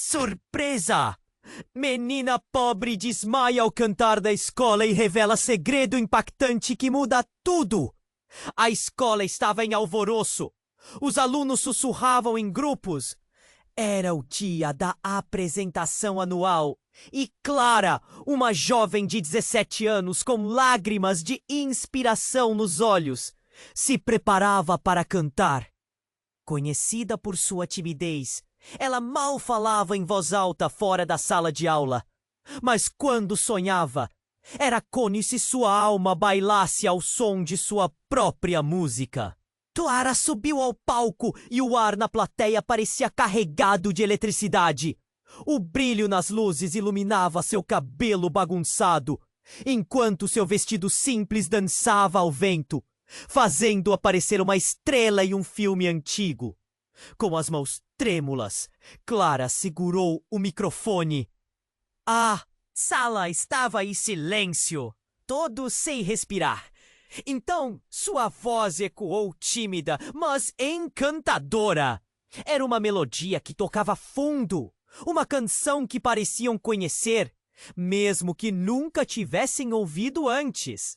Surpresa! Menina pobre desmaia ao cantar da escola e revela segredo impactante que muda tudo. A escola estava em alvoroço. Os alunos sussurravam em grupos. Era o dia da apresentação anual. E Clara, uma jovem de 17 anos com lágrimas de inspiração nos olhos, se preparava para cantar. Conhecida por sua timidez, ela mal falava em voz alta fora da sala de aula. Mas quando sonhava, era como se sua alma bailasse ao som de sua própria música. Clara subiu ao palco e o ar na plateia parecia carregado de eletricidade. O brilho nas luzes iluminava seu cabelo bagunçado, enquanto seu vestido simples dançava ao vento, fazendo aparecer uma estrela em um filme antigo. Com as mãos trêmulas, Clara segurou o microfone. A sala estava em silêncio, todos sem respirar. Então sua voz ecoou tímida, mas encantadora. Era uma melodia que tocava fundo, uma canção que pareciam conhecer, mesmo que nunca tivessem ouvido antes.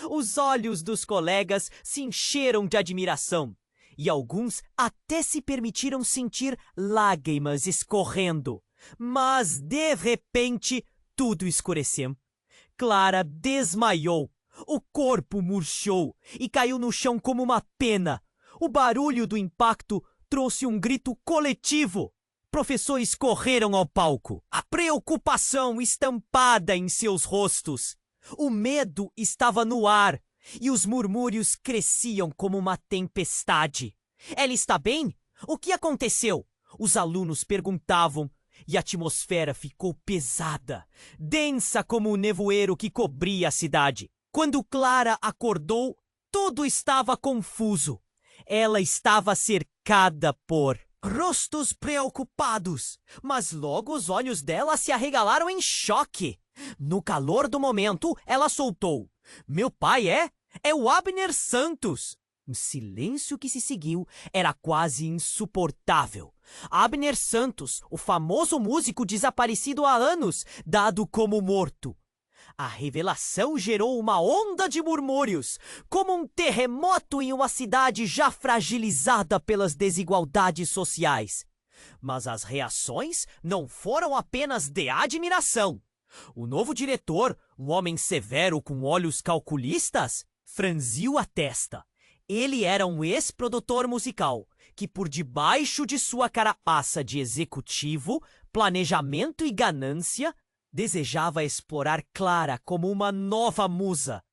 Os olhos dos colegas se encheram de admiração, e alguns até se permitiram sentir lágrimas escorrendo. Mas, de repente, tudo escureceu. Clara desmaiou. O corpo murchou e caiu no chão como uma pena. O barulho do impacto trouxe um grito coletivo. Professores correram ao palco, a preocupação estampada em seus rostos. O medo estava no ar e os murmúrios cresciam como uma tempestade. Ela está bem? O que aconteceu? Os alunos perguntavam e a atmosfera ficou pesada, densa como o nevoeiro que cobria a cidade. Quando Clara acordou, tudo estava confuso. Ela estava cercada por rostos preocupados, mas logo os olhos dela se arregalaram em choque. No calor do momento, ela soltou: "Meu pai é o Abner Santos." O silêncio que se seguiu era quase insuportável. Abner Santos, o famoso músico desaparecido há anos, dado como morto. A revelação gerou uma onda de murmúrios, como um terremoto em uma cidade já fragilizada pelas desigualdades sociais. Mas as reações não foram apenas de admiração. O novo diretor, um homem severo com olhos calculistas, franziu a testa. Ele era um ex-produtor musical, que por debaixo de sua carapaça de executivo, planejamento e ganância, desejava explorar Clara como uma nova musa.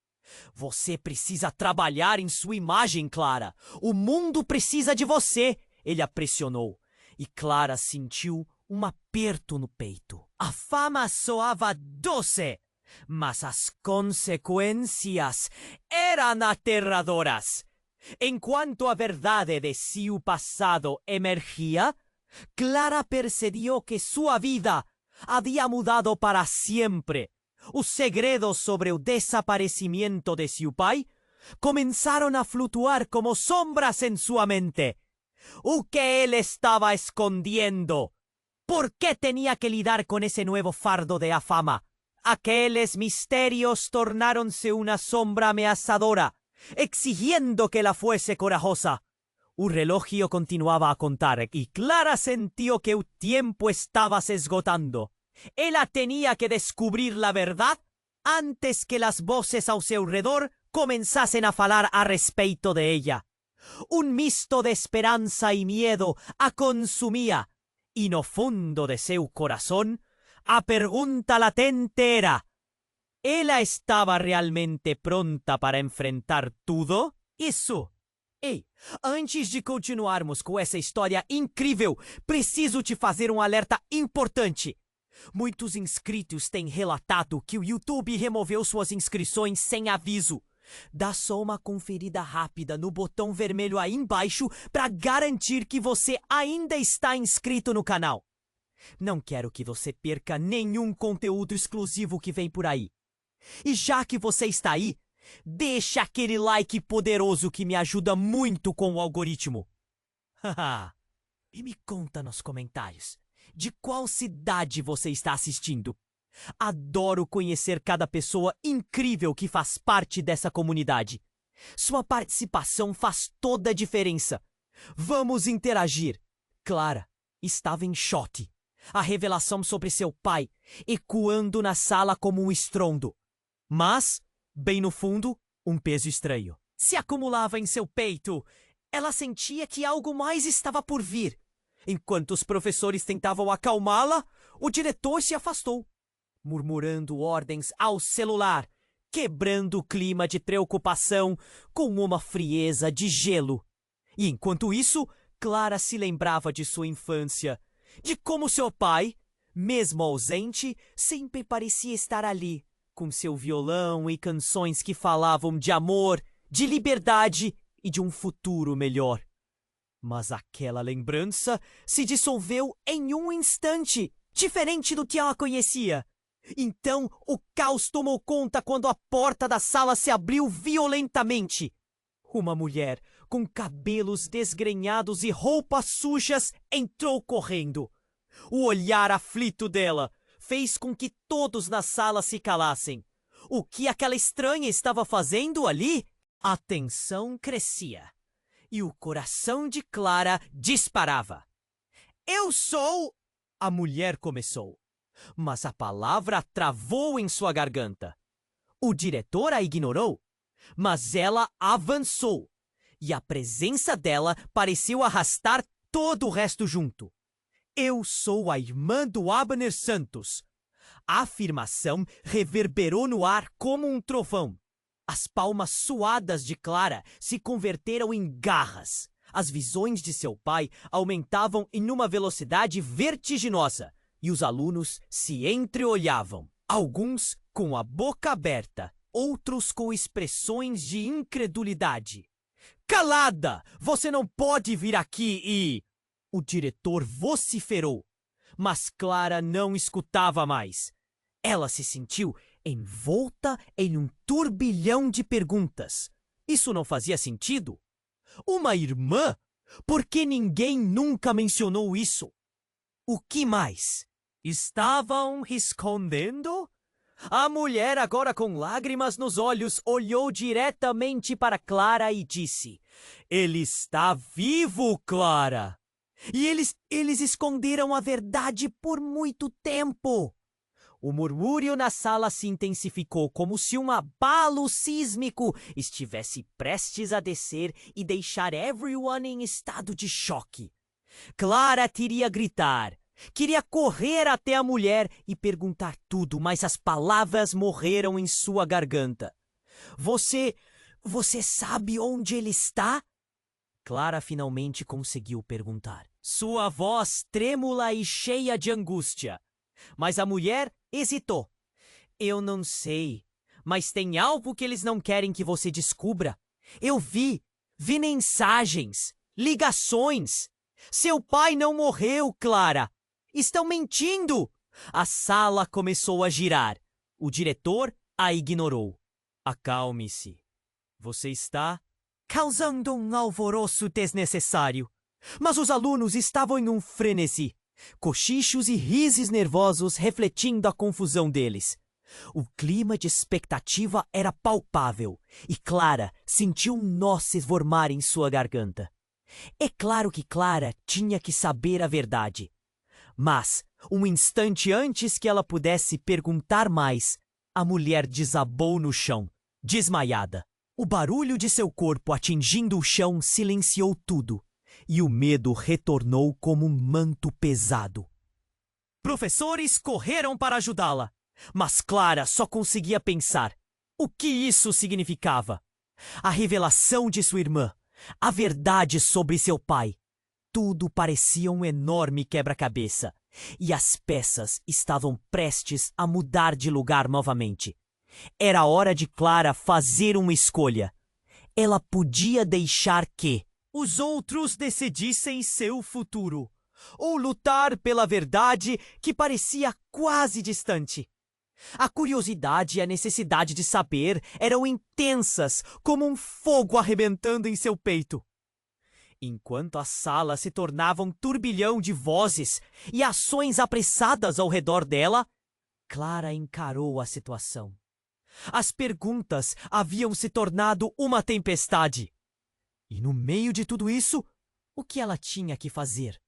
"Você precisa trabalhar em sua imagem, Clara. O mundo precisa de você", ele a pressionou. E Clara sentiu um aperto no peito. A fama soava doce, mas as consequências eram aterradoras. Enquanto a verdade de seu passado emergia, Clara percebeu que sua vida había mudado para siempre. Os segredos sobre o desaparecimiento de seu pai comenzaron a flutuar como sombras en sua mente. O que él estaba escondiendo? ¿Por qué tenía que lidar con ese nuevo fardo de afama? Aqueles misterios tornáronse una sombra amenazadora, exigiendo que la fuese corajosa. O relógio continuava a contar e Clara sentiu que o tempo estava se esgotando. Ela tinha que descobrir a verdade antes que as vozes ao seu redor começassem a falar a respeito de ella. Un misto de esperanza e medo a consumia, e no fundo de seu coração, a pergunta latente era: ¿ela estava realmente pronta para enfrentar tudo? Isso. Ei, antes de continuarmos com essa história incrível, preciso te fazer um alerta importante. Muitos inscritos têm relatado que o YouTube removeu suas inscrições sem aviso. Dá só uma conferida rápida no botão vermelho aí embaixo para garantir que você ainda está inscrito no canal. Não quero que você perca nenhum conteúdo exclusivo que vem por aí. E já que você está aí, deixa aquele like poderoso que me ajuda muito com o algoritmo. Haha. E me conta nos comentários, De qual cidade você está assistindo? Adoro conhecer cada pessoa incrível que faz parte dessa comunidade. Sua participação faz toda a diferença. Vamos interagir. Clara estava em choque. A revelação sobre seu pai ecoando na sala como um estrondo. Mas, bem no fundo, um peso estranho se acumulava em seu peito. Ela sentia que algo mais estava por vir. Enquanto os professores tentavam acalmá-la, o diretor se afastou, murmurando ordens ao celular, quebrando o clima de preocupação com uma frieza de gelo. E enquanto isso, Clara se lembrava de sua infância, de como seu pai, mesmo ausente, sempre parecia estar ali, com seu violão e canções que falavam de amor, de liberdade e de um futuro melhor. Mas aquela lembrança se dissolveu em um instante, diferente do que ela conhecia. Então o caos tomou conta quando a porta da sala se abriu violentamente. Uma mulher com cabelos desgrenhados e roupas sujas entrou correndo. O olhar aflito dela fez com que todos na sala se calassem. O que aquela estranha estava fazendo ali? A tensão crescia e o coração de Clara disparava. Eu sou... A mulher começou, mas a palavra travou em sua garganta. O diretor a ignorou, mas ela avançou, e a presença dela pareceu arrastar todo o resto junto. Eu sou a irmã do Abner Santos. A afirmação reverberou no ar como um trovão. As palmas suadas de Clara se converteram em garras. As visões de seu pai aumentavam em uma velocidade vertiginosa e os alunos se entreolhavam. Alguns com a boca aberta, outros com expressões de incredulidade. Calada! Você não pode vir aqui e... O diretor vociferou, mas Clara não escutava mais. Ela se sentiu envolta em um turbilhão de perguntas. Isso não fazia sentido. Uma irmã? Por que ninguém nunca mencionou isso? O que mais? Estavam escondendo? A mulher, agora com lágrimas nos olhos, olhou diretamente para Clara e disse: Ele está vivo, Clara! E eles esconderam a verdade por muito tempo. O murmúrio na sala se intensificou como se um abalo sísmico estivesse prestes a descer e deixar everyone em estado de choque. Clara queria gritar, queria correr até a mulher e perguntar tudo, mas as palavras morreram em sua garganta. Você sabe onde ele está? Clara finalmente conseguiu perguntar, sua voz trêmula e cheia de angústia. Mas a mulher hesitou. Eu não sei, mas tem algo que eles não querem que você descubra. Eu vi mensagens, ligações. Seu pai não morreu, Clara. Estão mentindo. A sala começou a girar. O diretor a ignorou. Acalme-se. Você está causando um alvoroço desnecessário. Mas os alunos estavam em um frenesi. Cochichos e risos nervosos refletindo a confusão deles. O clima de expectativa era palpável e Clara sentiu um nó se formar em sua garganta. É claro que Clara tinha que saber a verdade. Mas, um instante antes que ela pudesse perguntar mais, a mulher desabou no chão, desmaiada. O barulho de seu corpo atingindo o chão silenciou tudo. E o medo retornou como um manto pesado. Professores correram para ajudá-la, mas Clara só conseguia pensar. O que isso significava? A revelação de sua irmã, a verdade sobre seu pai. Tudo parecia um enorme quebra-cabeça, e as peças estavam prestes a mudar de lugar novamente. Era hora de Clara fazer uma escolha. Ela podia deixar que os outros decidissem seu futuro, ou lutar pela verdade que parecia quase distante. A curiosidade e a necessidade de saber eram intensas, como um fogo arrebentando em seu peito. Enquanto a sala se tornava um turbilhão de vozes e ações apressadas ao redor dela, Clara encarou a situação. As perguntas haviam se tornado uma tempestade. E no meio de tudo isso, o que ela tinha que fazer?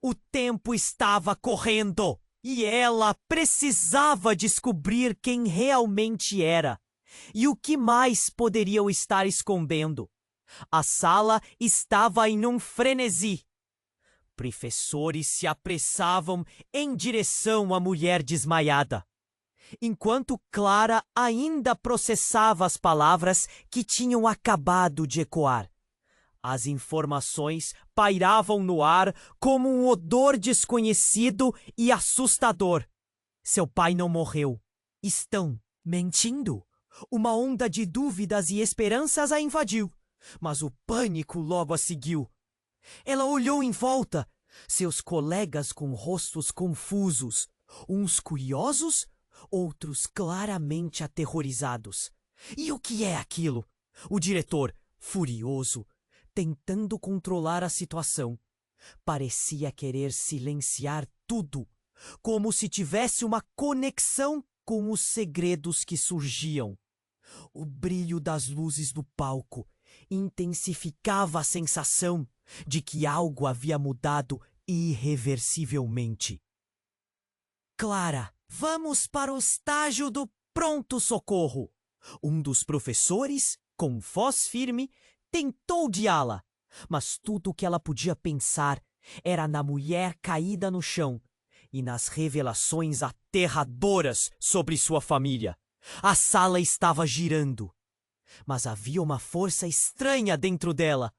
O tempo estava correndo e ela precisava descobrir quem realmente era e o que mais poderiam estar escondendo. A sala estava em um frenesi. Professores se apressavam em direção à mulher desmaiada, enquanto Clara ainda processava as palavras que tinham acabado de ecoar. As informações pairavam no ar como um odor desconhecido e assustador. Seu pai não morreu. Estão mentindo. Uma onda de dúvidas e esperanças a invadiu, mas o pânico logo a seguiu. Ela olhou em volta, seus colegas com rostos confusos, uns curiosos, outros claramente aterrorizados. E o que é aquilo? O diretor, furioso, tentando controlar a situação, parecia querer silenciar tudo, como se tivesse uma conexão com os segredos que surgiam. O brilho das luzes do palco intensificava a sensação de que algo havia mudado irreversivelmente. Clara, vamos para o estágio do pronto-socorro. Um dos professores, com voz firme, tentou guiá-la, mas tudo o que ela podia pensar era na mulher caída no chão e nas revelações aterradoras sobre sua família. A sala estava girando, mas havia uma força estranha dentro dela,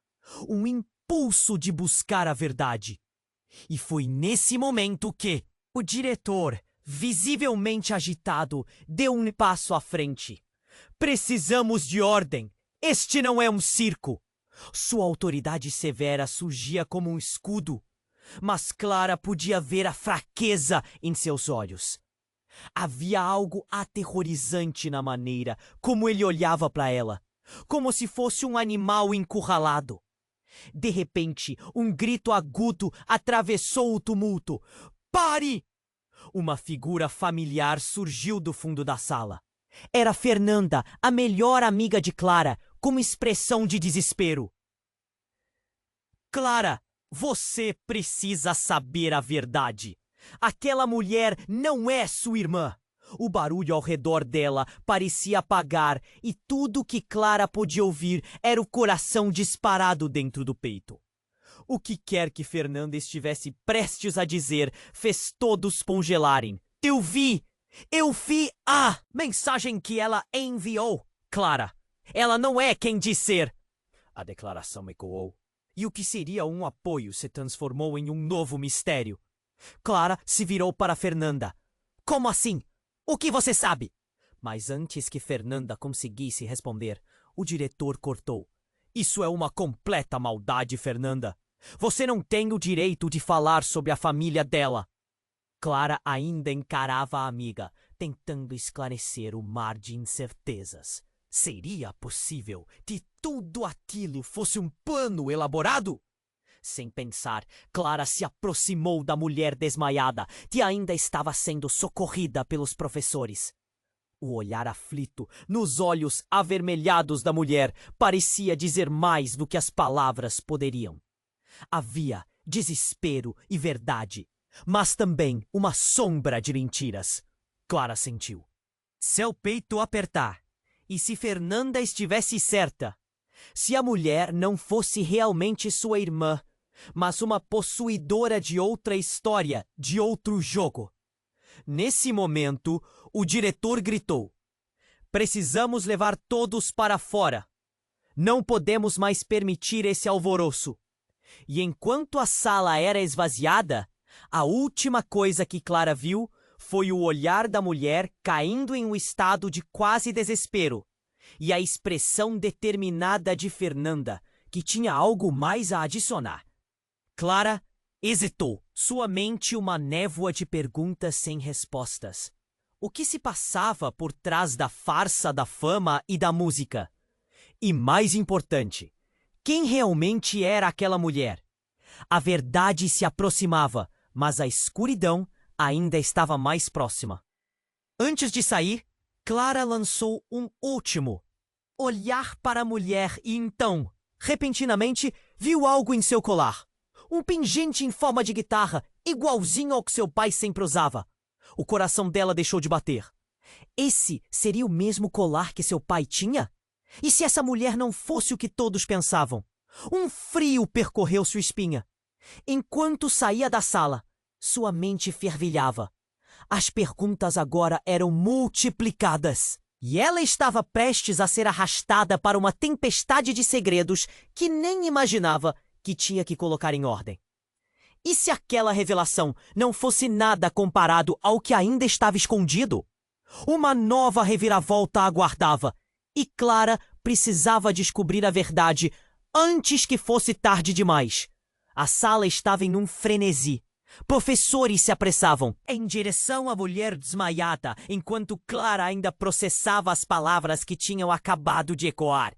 um impulso de buscar a verdade. E foi nesse momento que o diretor, visivelmente agitado, deu um passo à frente. Precisamos de ordem. Este não é um circo. Sua autoridade severa surgia como um escudo, mas Clara podia ver a fraqueza em seus olhos. Havia algo aterrorizante na maneira como ele olhava para ela, como se fosse um animal encurralado. De repente, um grito agudo atravessou o tumulto. Pare! Uma figura familiar surgiu do fundo da sala. Era Fernanda, a melhor amiga de Clara, com expressão de desespero. Clara, você precisa saber a verdade. Aquela mulher não é sua irmã. O barulho ao redor dela parecia apagar e tudo que Clara podia ouvir era o coração disparado dentro do peito. O que quer que Fernanda estivesse prestes a dizer fez todos congelarem. Eu vi a mensagem que ela enviou. Clara, ela não é quem diz ser. A declaração ecoou. E o que seria um apoio se transformou em um novo mistério. Clara se virou para Fernanda. Como assim? O que você sabe? Mas antes que Fernanda conseguisse responder, o diretor cortou. Isso é uma completa maldade, Fernanda. Você não tem o direito de falar sobre a família dela. Clara ainda encarava a amiga, tentando esclarecer o mar de incertezas. Seria possível que tudo aquilo fosse um plano elaborado? Sem pensar, Clara se aproximou da mulher desmaiada, que ainda estava sendo socorrida pelos professores. O olhar aflito nos olhos avermelhados da mulher parecia dizer mais do que as palavras poderiam. Havia desespero e verdade, mas também uma sombra de mentiras. Clara sentiu seu peito apertar. E se Fernanda estivesse certa? Se a mulher não fosse realmente sua irmã, mas uma possuidora de outra história, de outro jogo? Nesse momento, o diretor gritou: precisamos levar todos para fora. Não podemos mais permitir esse alvoroço. E enquanto a sala era esvaziada, a última coisa que Clara viu foi o olhar da mulher caindo em um estado de quase desespero e a expressão determinada de Fernanda, que tinha algo mais a adicionar. Clara hesitou, sua mente uma névoa de perguntas sem respostas. O que se passava por trás da farsa da fama e da música? E mais importante, Quem realmente era aquela mulher? A verdade se aproximava, mas a escuridão ainda estava mais próxima. Antes de sair, Clara lançou um último olhar para a mulher e então, repentinamente, viu algo em seu colar. Um pingente em forma de guitarra, igualzinho ao que seu pai sempre usava. O coração dela deixou de bater. Esse seria o mesmo colar que seu pai tinha? E se essa mulher não fosse o que todos pensavam? Um frio percorreu sua espinha. Enquanto saía da sala, sua mente fervilhava. As perguntas agora eram multiplicadas. E ela estava prestes a ser arrastada para uma tempestade de segredos que nem imaginava que tinha que colocar em ordem. E se aquela revelação não fosse nada comparado ao que ainda estava escondido? Uma nova reviravolta aguardava, e Clara precisava descobrir a verdade antes que fosse tarde demais. A sala estava em um frenesi. Professores se apressavam em direção à mulher desmaiada, enquanto Clara ainda processava as palavras que tinham acabado de ecoar.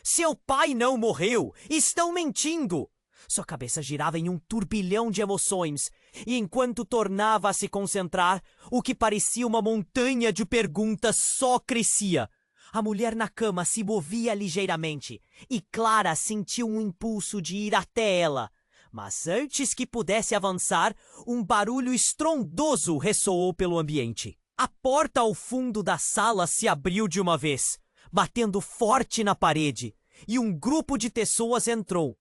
Seu pai não morreu! Estão mentindo! Sua cabeça girava em um turbilhão de emoções, e enquanto tornava a se concentrar, o que parecia uma montanha de perguntas só crescia. A mulher na cama se movia ligeiramente, e Clara sentiu um impulso de ir até ela. Mas antes que pudesse avançar, um barulho estrondoso ressoou pelo ambiente. A porta ao fundo da sala se abriu de uma vez, batendo forte na parede, e um grupo de pessoas entrou.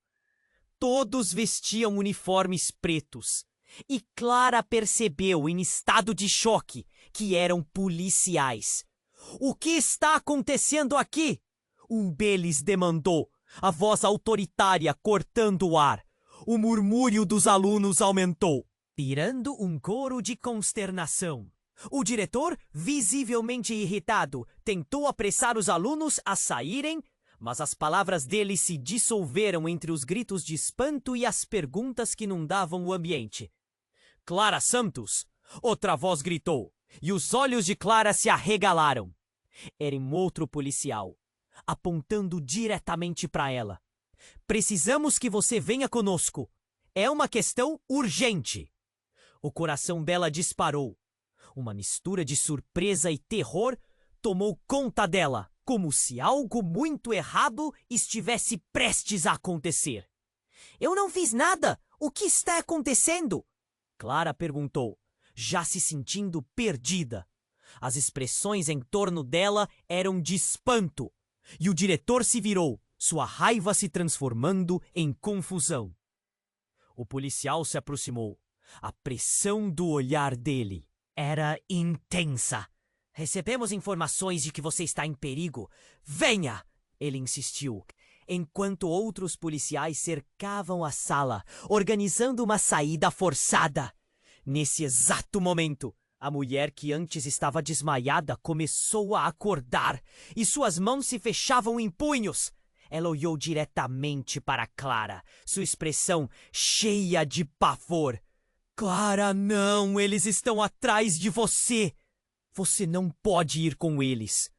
Todos vestiam uniformes pretos, e Clara percebeu, em estado de choque, que eram policiais. "O que está acontecendo aqui?" um deles demandou, a voz autoritária cortando o ar. O murmúrio dos alunos aumentou, virando um coro de consternação. O diretor, visivelmente irritado, tentou apressar os alunos a saírem, mas as palavras dele se dissolveram entre os gritos de espanto e as perguntas que inundavam o ambiente. "Clara Santos!" outra voz gritou, e os olhos de Clara se arregalaram. Era um outro policial, apontando diretamente para ela. "Precisamos que você venha conosco. É uma questão urgente." O coração dela disparou. Uma mistura de surpresa e terror tomou conta dela, como se algo muito errado estivesse prestes a acontecer. "Eu não fiz nada! O que está acontecendo?" Clara perguntou, já se sentindo perdida. As expressões em torno dela eram de espanto, e o diretor se virou, sua raiva se transformando em confusão. O policial se aproximou. A pressão do olhar dele era intensa. "Recebemos informações de que você está em perigo. Venha!" ele insistiu, enquanto outros policiais cercavam a sala, organizando uma saída forçada. Nesse exato momento, a mulher que antes estava desmaiada começou a acordar, e suas mãos se fechavam em punhos. Ela olhou diretamente para Clara, sua expressão cheia de pavor. "Clara, não! Eles estão atrás de você! Você não pode ir com eles!"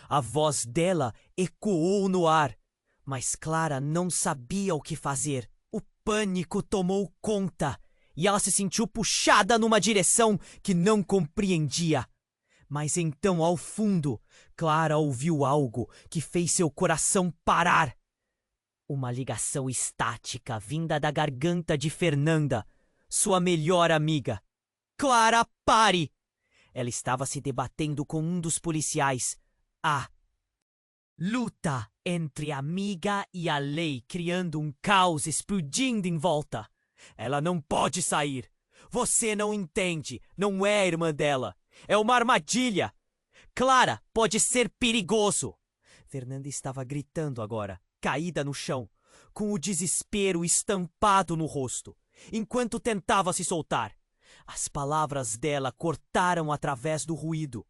A voz dela ecoou no ar, mas Clara não sabia o que fazer. O pânico tomou conta, e ela se sentiu puxada numa direção que não compreendia. Mas então, ao fundo, Clara ouviu algo que fez seu coração parar. Uma ligação estática vinda da garganta de Fernanda, sua melhor amiga. "Clara, pare!" Ela estava se debatendo com um dos policiais. A luta entre a amiga e a lei, criando um caos explodindo em volta. "Ela não pode sair. Você não entende. Não é a irmã dela. É uma armadilha. Clara, pode ser perigoso." Fernanda estava gritando agora, caída no chão, com o desespero estampado no rosto, enquanto tentava se soltar. As palavras dela cortaram através do ruído.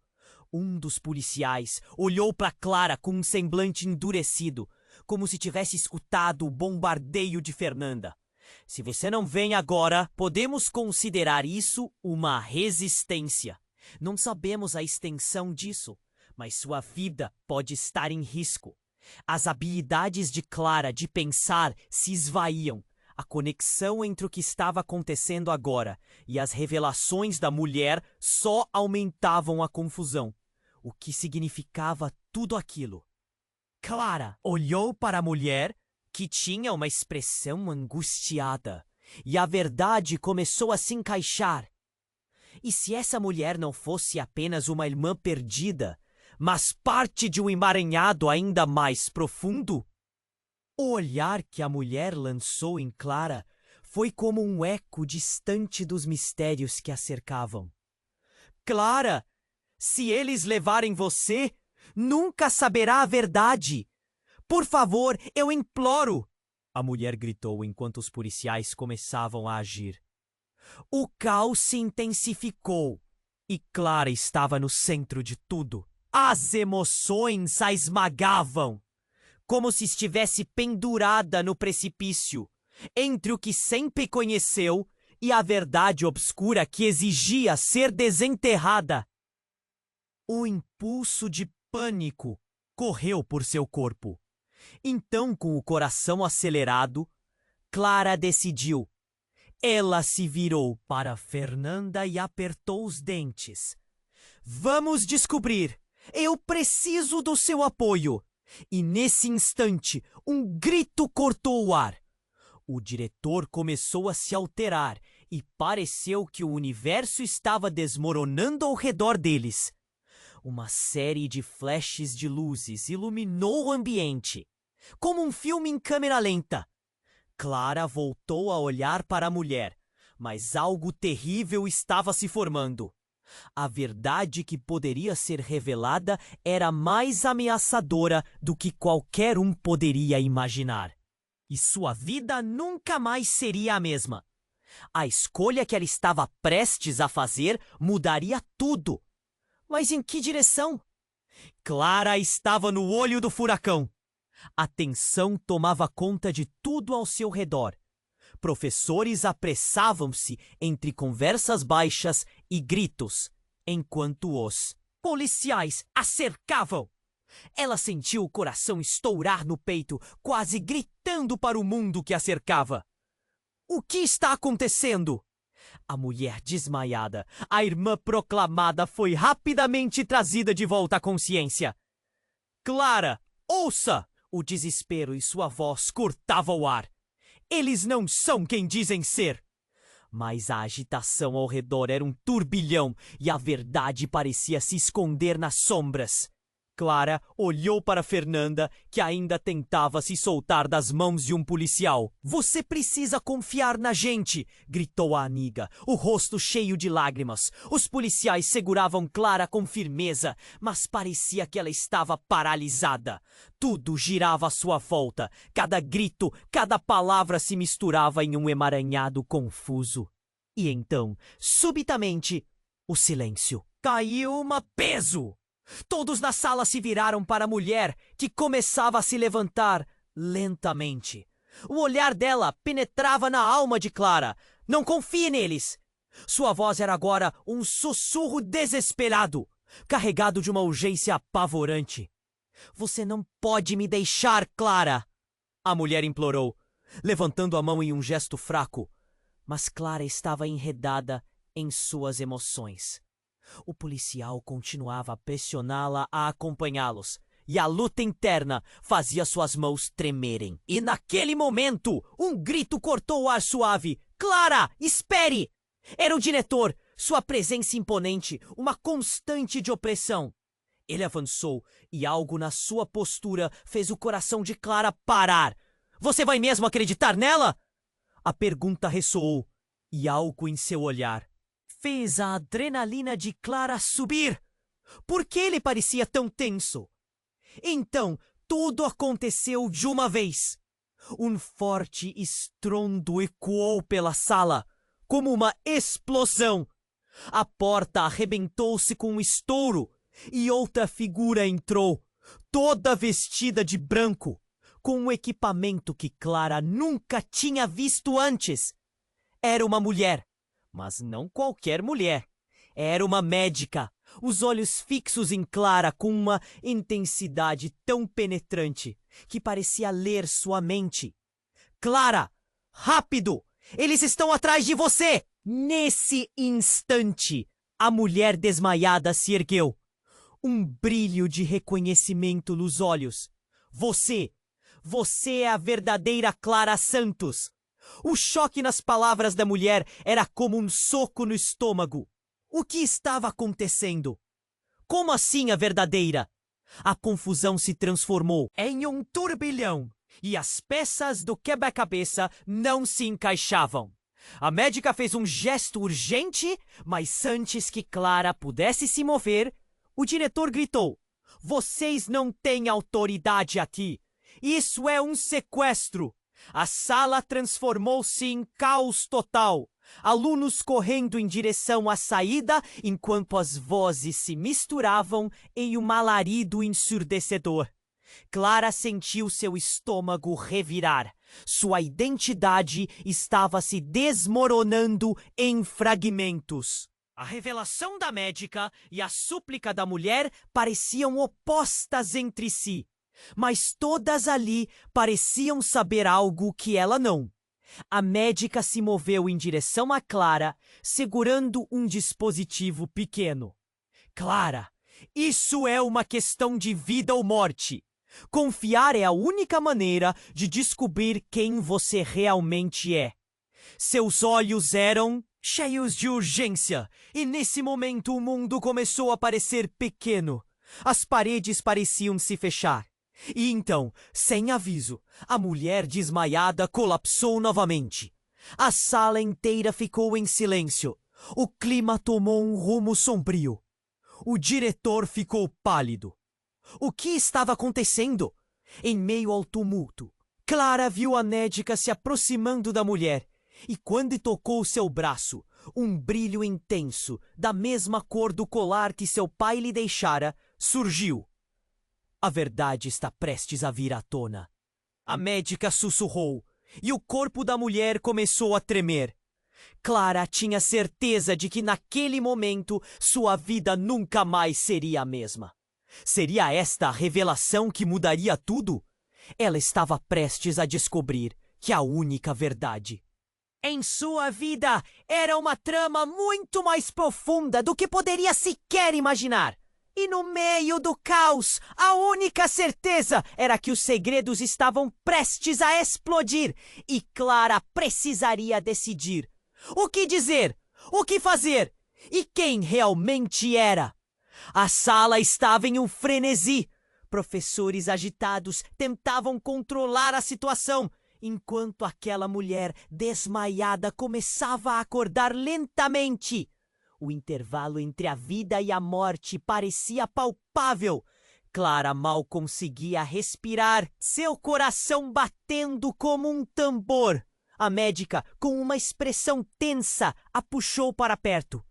Um dos policiais olhou para Clara com um semblante endurecido, como se tivesse escutado o bombardeio de Fernanda. "Se você não vem agora, podemos considerar isso uma resistência. Não sabemos a extensão disso, mas sua vida pode estar em risco. As habilidades de Clara de pensar se esvaíam. A conexão entre o que estava acontecendo agora e as revelações da mulher só aumentavam a confusão. O que significava tudo aquilo? Clara olhou para a mulher, que tinha uma expressão angustiada, e a verdade começou a se encaixar. E se essa mulher não fosse apenas uma irmã perdida, mas parte de um emaranhado ainda mais profundo? O olhar que a mulher lançou em Clara foi como um eco distante dos mistérios que a cercavam. Clara, se eles levarem você, nunca saberá a verdade. Por favor, eu imploro! A mulher gritou enquanto os policiais começavam a agir. O caos se intensificou e Clara estava no centro de tudo. As emoções a esmagavam, como se estivesse pendurada no precipício, entre o que sempre conheceu e a verdade obscura que exigia ser desenterrada. O impulso de pânico correu por seu corpo. Então, com o coração acelerado, Clara decidiu. Ela se virou para Fernanda e apertou os dentes. Vamos descobrir! Eu preciso do seu apoio! E nesse instante, um grito cortou o ar. O diretor começou a se alterar e pareceu que o universo estava desmoronando ao redor deles. Uma série de flashes de luzes iluminou o ambiente, como um filme em câmera lenta. Clara voltou a olhar para a mulher, mas algo terrível estava se formando. A verdade que poderia ser revelada era mais ameaçadora do que qualquer um poderia imaginar. E sua vida nunca mais seria a mesma. A escolha que ela estava prestes a fazer mudaria tudo. Mas em que direção? Clara estava no olho do furacão. A tensão tomava conta de tudo ao seu redor. Professores apressavam-se entre conversas baixas e gritos, enquanto os policiais a cercavam. Ela sentiu o coração estourar no peito, quase gritando para o mundo que a cercava. O que está acontecendo? A mulher desmaiada, a irmã proclamada, foi rapidamente trazida de volta à consciência. Clara, ouça! O desespero em sua voz cortava o ar. Eles não são quem dizem ser. Mas a agitação ao redor era um turbilhão e a verdade parecia se esconder nas sombras. Clara olhou para Fernanda, que ainda tentava se soltar das mãos de um policial. Você precisa confiar na gente, gritou a amiga, o rosto cheio de lágrimas. Os policiais seguravam Clara com firmeza, mas parecia que ela estava paralisada. Tudo girava à sua volta. Cada grito, cada palavra se misturava em um emaranhado confuso. E então, subitamente, o silêncio. Caiu um peso! Todos na sala se viraram para a mulher, que começava a se levantar lentamente. O olhar dela penetrava na alma de Clara. Não confie neles! Sua voz era agora um sussurro desesperado, carregado de uma urgência apavorante. Você não pode me deixar, Clara! A mulher implorou, levantando a mão em um gesto fraco. Mas Clara estava enredada em suas emoções. O policial continuava a pressioná-la a acompanhá-los, e a luta interna fazia suas mãos tremerem. E naquele momento, um grito cortou o ar suave. Clara, espere! Era o diretor, sua presença imponente, uma constante de opressão. Ele avançou, e algo na sua postura fez o coração de Clara parar. Você vai mesmo acreditar nela? A pergunta ressoou, e algo em seu olhar fez a adrenalina de Clara subir. Por que ele parecia tão tenso? Então, tudo aconteceu de uma vez. Um forte estrondo ecoou pela sala, como uma explosão. A porta arrebentou-se com um estouro, e outra figura entrou, toda vestida de branco, com um equipamento que Clara nunca tinha visto antes. Era uma mulher. Mas não qualquer mulher. Era uma médica, os olhos fixos em Clara com uma intensidade tão penetrante que parecia ler sua mente. Clara, rápido! Eles estão atrás de você! Nesse instante, a mulher desmaiada se ergueu. Um brilho de reconhecimento nos olhos. Você é a verdadeira Clara Santos. O choque nas palavras da mulher era como um soco no estômago. O que estava acontecendo? Como assim a verdadeira? A confusão se transformou em um turbilhão e as peças do quebra-cabeça não se encaixavam. A médica fez um gesto urgente, mas antes que Clara pudesse se mover, o diretor gritou: "Vocês não têm autoridade aqui! Isso é um sequestro!" A sala transformou-se em caos total. Alunos correndo em direção à saída, enquanto as vozes se misturavam em um alarido ensurdecedor. Clara sentiu seu estômago revirar. Sua identidade estava se desmoronando em fragmentos. A revelação da médica e a súplica da mulher pareciam opostas entre si, mas todas ali pareciam saber algo que ela não. A médica se moveu em direção a Clara, segurando um dispositivo pequeno. "Clara, isso é uma questão de vida ou morte. Confiar é a única maneira de descobrir quem você realmente é." Seus olhos eram cheios de urgência, e nesse momento o mundo começou a parecer pequeno. As paredes pareciam se fechar. E então, sem aviso, a mulher desmaiada colapsou novamente. A sala inteira ficou em silêncio. O clima tomou um rumo sombrio. O diretor ficou pálido. O que estava acontecendo? Em meio ao tumulto, Clara viu a médica se aproximando da mulher, e quando tocou seu braço, um brilho intenso, da mesma cor do colar que seu pai lhe deixara, surgiu. A verdade está prestes a vir à tona. A médica sussurrou, e o corpo da mulher começou a tremer. Clara tinha certeza de que naquele momento sua vida nunca mais seria a mesma. Seria esta a revelação que mudaria tudo? Ela estava prestes a descobrir que a única verdade em sua vida era uma trama muito mais profunda do que poderia sequer imaginar. E no meio do caos, a única certeza era que os segredos estavam prestes a explodir e Clara precisaria decidir. O que dizer? O que fazer? E quem realmente era? A sala estava em um frenesi. Professores agitados tentavam controlar a situação, enquanto aquela mulher desmaiada começava a acordar lentamente. O intervalo entre a vida e a morte parecia palpável. Clara mal conseguia respirar, seu coração batendo como um tambor. A médica, com uma expressão tensa, a puxou para perto.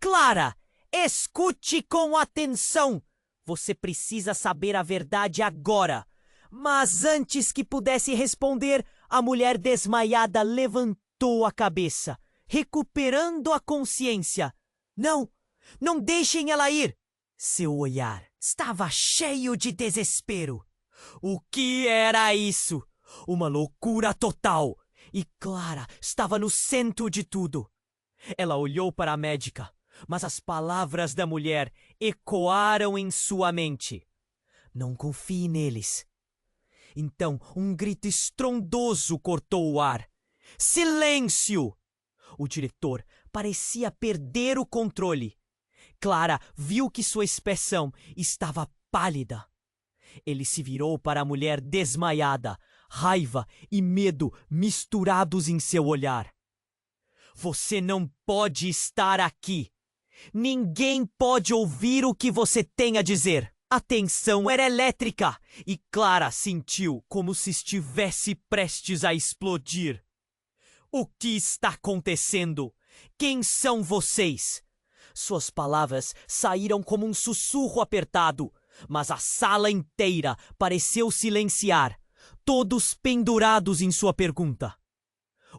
"Clara, escute com atenção. Você precisa saber a verdade agora." Mas antes que pudesse responder, a mulher desmaiada levantou a cabeça, recuperando a consciência. Não, não deixem ela ir! Seu olhar estava cheio de desespero. O que era isso? Uma loucura total! E Clara estava no centro de tudo. Ela olhou para a médica, mas as palavras da mulher ecoaram em sua mente. "Não confie neles." Então, um grito estrondoso cortou o ar. "Silêncio!" O diretor parecia perder o controle. Clara viu que sua expressão estava pálida. Ele se virou para a mulher desmaiada, raiva e medo misturados em seu olhar. "Você não pode estar aqui. Ninguém pode ouvir o que você tem a dizer." A tensão era elétrica e Clara sentiu como se estivesse prestes a explodir. "O que está acontecendo? Quem são vocês?" Suas palavras saíram como um sussurro apertado, mas a sala inteira pareceu silenciar, todos pendurados em sua pergunta.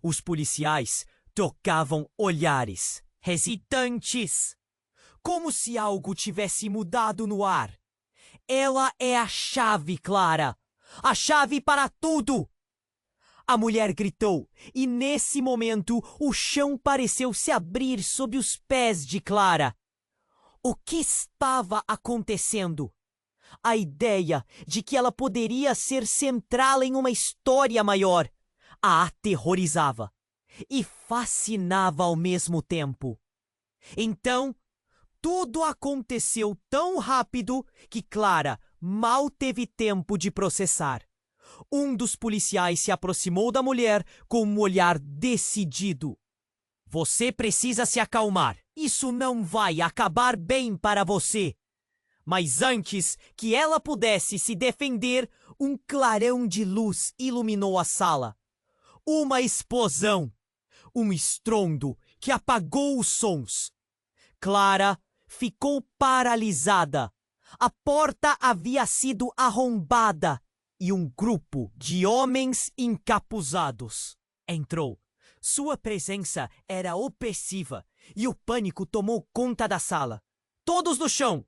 Os policiais trocavam olhares hesitantes. como se algo tivesse mudado no ar. Ela é a chave, Clara. A chave para tudo! A mulher gritou, e nesse momento o chão pareceu se abrir sob os pés de Clara. O que estava acontecendo? A ideia de que ela poderia ser central em uma história maior a aterrorizava e fascinava ao mesmo tempo. Então, tudo aconteceu tão rápido que Clara mal teve tempo de processar. Um dos policiais se aproximou da mulher com um olhar decidido. Você precisa se acalmar. Isso não vai acabar bem para você. Mas antes que ela pudesse se defender, um clarão de luz iluminou a sala. Uma explosão. Um estrondo que apagou os sons. Clara ficou paralisada. A porta havia sido arrombada e um grupo de homens encapuzados entrou. Sua presença era opressiva e o pânico tomou conta da sala. Todos no chão!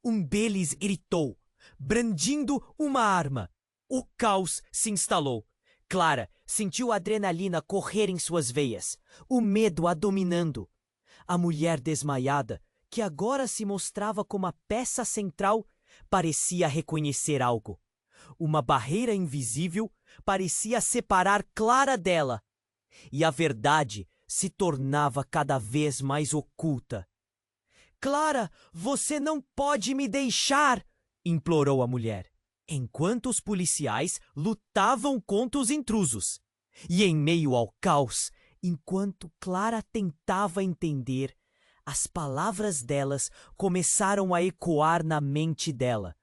Um deles gritou, brandindo uma arma. O caos se instalou. Clara sentiu a adrenalina correr em suas veias, o medo a dominando. A mulher desmaiada, que agora se mostrava como a peça central, parecia reconhecer algo. Uma barreira invisível parecia separar Clara dela, e a verdade se tornava cada vez mais oculta. Clara, você não pode me deixar! Implorou a mulher, enquanto os policiais lutavam contra os intrusos. E em meio ao caos, enquanto Clara tentava entender, as palavras delas começaram a ecoar na mente dela.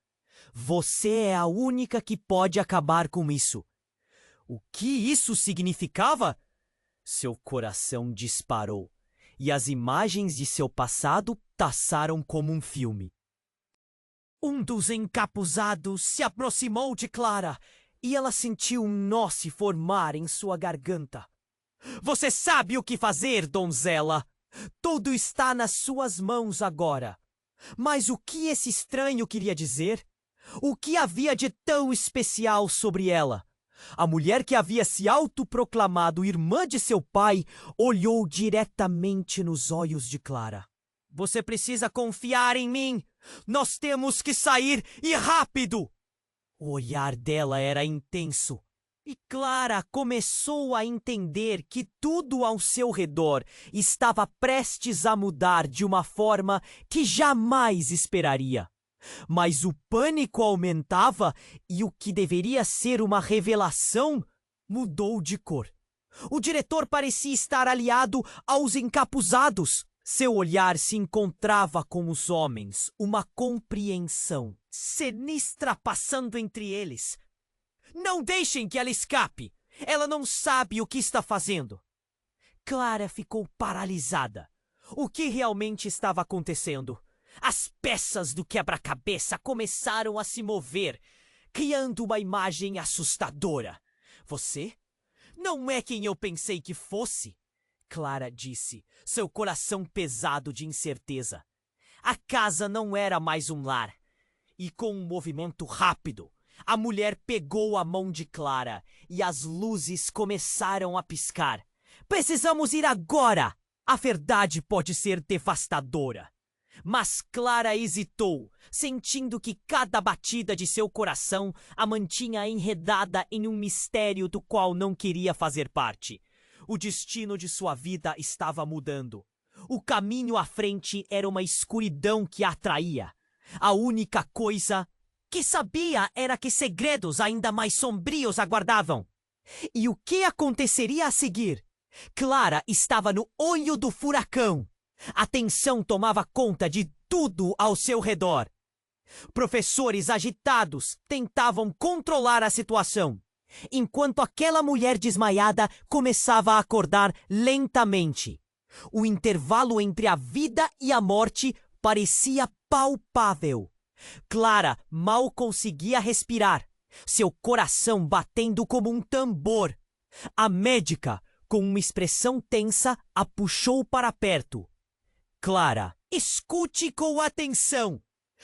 Você é a única que pode acabar com isso. O que isso significava? Seu coração disparou, e as imagens de seu passado passaram como um filme. Um dos encapuzados se aproximou de Clara, e ela sentiu um nó se formar em sua garganta. Você sabe o que fazer, donzela! Tudo está nas suas mãos agora. Mas o que esse estranho queria dizer? O que havia de tão especial sobre ela? A mulher que havia se autoproclamado irmã de seu pai olhou diretamente nos olhos de Clara. Você precisa confiar em mim! Nós temos que sair e rápido! O olhar dela era intenso. E Clara começou a entender que tudo ao seu redor estava prestes a mudar de uma forma que jamais esperaria. Mas o pânico aumentava e o que deveria ser uma revelação mudou de cor. O diretor parecia estar aliado aos encapuzados. Seu olhar se encontrava com os homens, uma compreensão sinistra passando entre eles. Não deixem que ela escape! Ela não sabe o que está fazendo. Clara ficou paralisada. O que realmente estava acontecendo? As peças do quebra-cabeça começaram a se mover, criando uma imagem assustadora. Você? Não é quem eu pensei que fosse, Clara disse, seu coração pesado de incerteza. A casa não era mais um lar. E com um movimento rápido, a mulher pegou a mão de Clara e as luzes começaram a piscar. Precisamos ir agora! A verdade pode ser devastadora. Mas Clara hesitou, sentindo que cada batida de seu coração a mantinha enredada em um mistério do qual não queria fazer parte. O destino de sua vida estava mudando. O caminho à frente era uma escuridão que a atraía. A única coisa que sabia era que segredos ainda mais sombrios aguardavam. E o que aconteceria a seguir? Clara estava no olho do furacão. A tensão tomava conta de tudo ao seu redor. Professores agitados tentavam controlar a situação, enquanto aquela mulher desmaiada começava a acordar lentamente. O intervalo entre a vida e a morte parecia palpável. Clara mal conseguia respirar, seu coração batendo como um tambor. A médica, com uma expressão tensa, a puxou para perto. Clara, escute com atenção.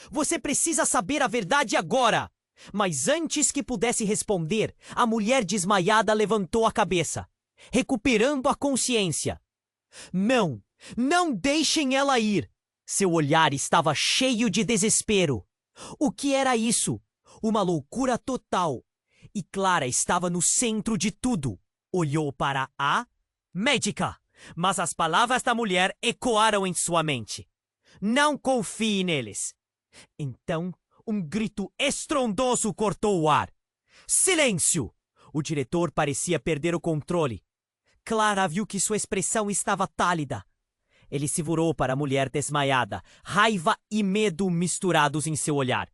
Você precisa saber a verdade agora. Mas antes que pudesse responder, a mulher desmaiada levantou a cabeça, recuperando a consciência. Não, não deixem ela ir. Seu olhar estava cheio de desespero. O que era isso? Uma loucura total. E Clara estava no centro de tudo. Olhou para a médica, mas as palavras da mulher ecoaram em sua mente. Não confie neles. Então, um grito estrondoso cortou o ar. Silêncio! O diretor parecia perder o controle. Clara viu que sua expressão estava pálida. Ele se virou para a mulher desmaiada, raiva e medo misturados em seu olhar.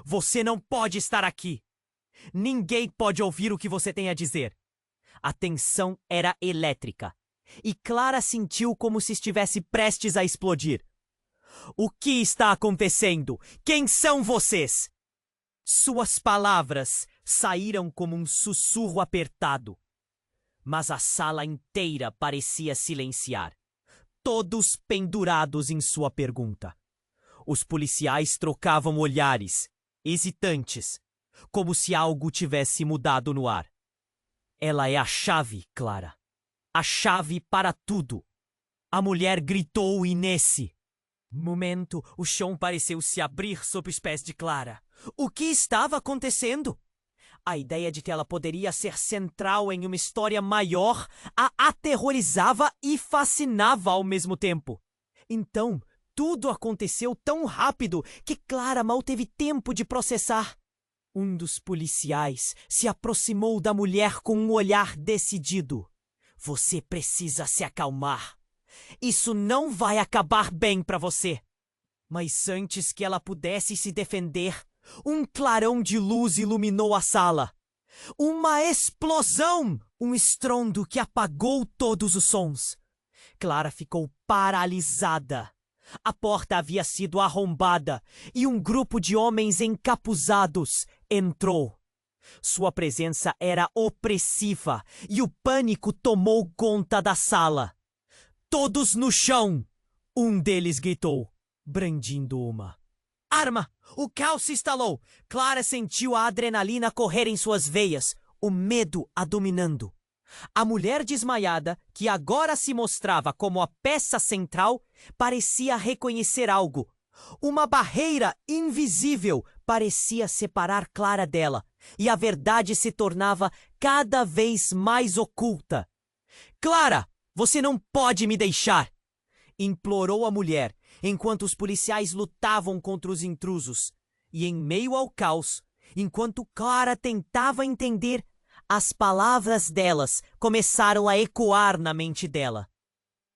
Você não pode estar aqui. Ninguém pode ouvir o que você tem a dizer. A tensão era elétrica, e Clara sentiu como se estivesse prestes a explodir. O que está acontecendo? Quem são vocês? Suas palavras saíram como um sussurro apertado. Mas a sala inteira parecia silenciar, todos pendurados em sua pergunta. Os policiais trocavam olhares, hesitantes, como se algo tivesse mudado no ar. Ela é a chave, Clara. A chave para tudo. A mulher gritou e nesse momento, o chão pareceu se abrir sob os pés de Clara. O que estava acontecendo? A ideia de que ela poderia ser central em uma história maior a aterrorizava e fascinava ao mesmo tempo. Então, tudo aconteceu tão rápido que Clara mal teve tempo de processar. Um dos policiais se aproximou da mulher com um olhar decidido. Você precisa se acalmar. Isso não vai acabar bem para você. Mas antes que ela pudesse se defender, um clarão de luz iluminou a sala. Uma explosão! Um estrondo que apagou todos os sons. Clara ficou paralisada. A porta havia sido arrombada e um grupo de homens encapuzados entrou. Sua presença era opressiva e o pânico tomou conta da sala. Todos no chão! Um deles gritou, brandindo uma arma. O caos se instalou. Clara sentiu a adrenalina correr em suas veias, o medo a dominando. A mulher desmaiada, que agora se mostrava como a peça central, parecia reconhecer algo. Uma barreira invisível parecia separar Clara dela, e a verdade se tornava cada vez mais oculta. Clara, você não pode me deixar! Implorou a mulher, enquanto os policiais lutavam contra os intrusos. E em meio ao caos, enquanto Clara tentava entender, as palavras delas começaram a ecoar na mente dela.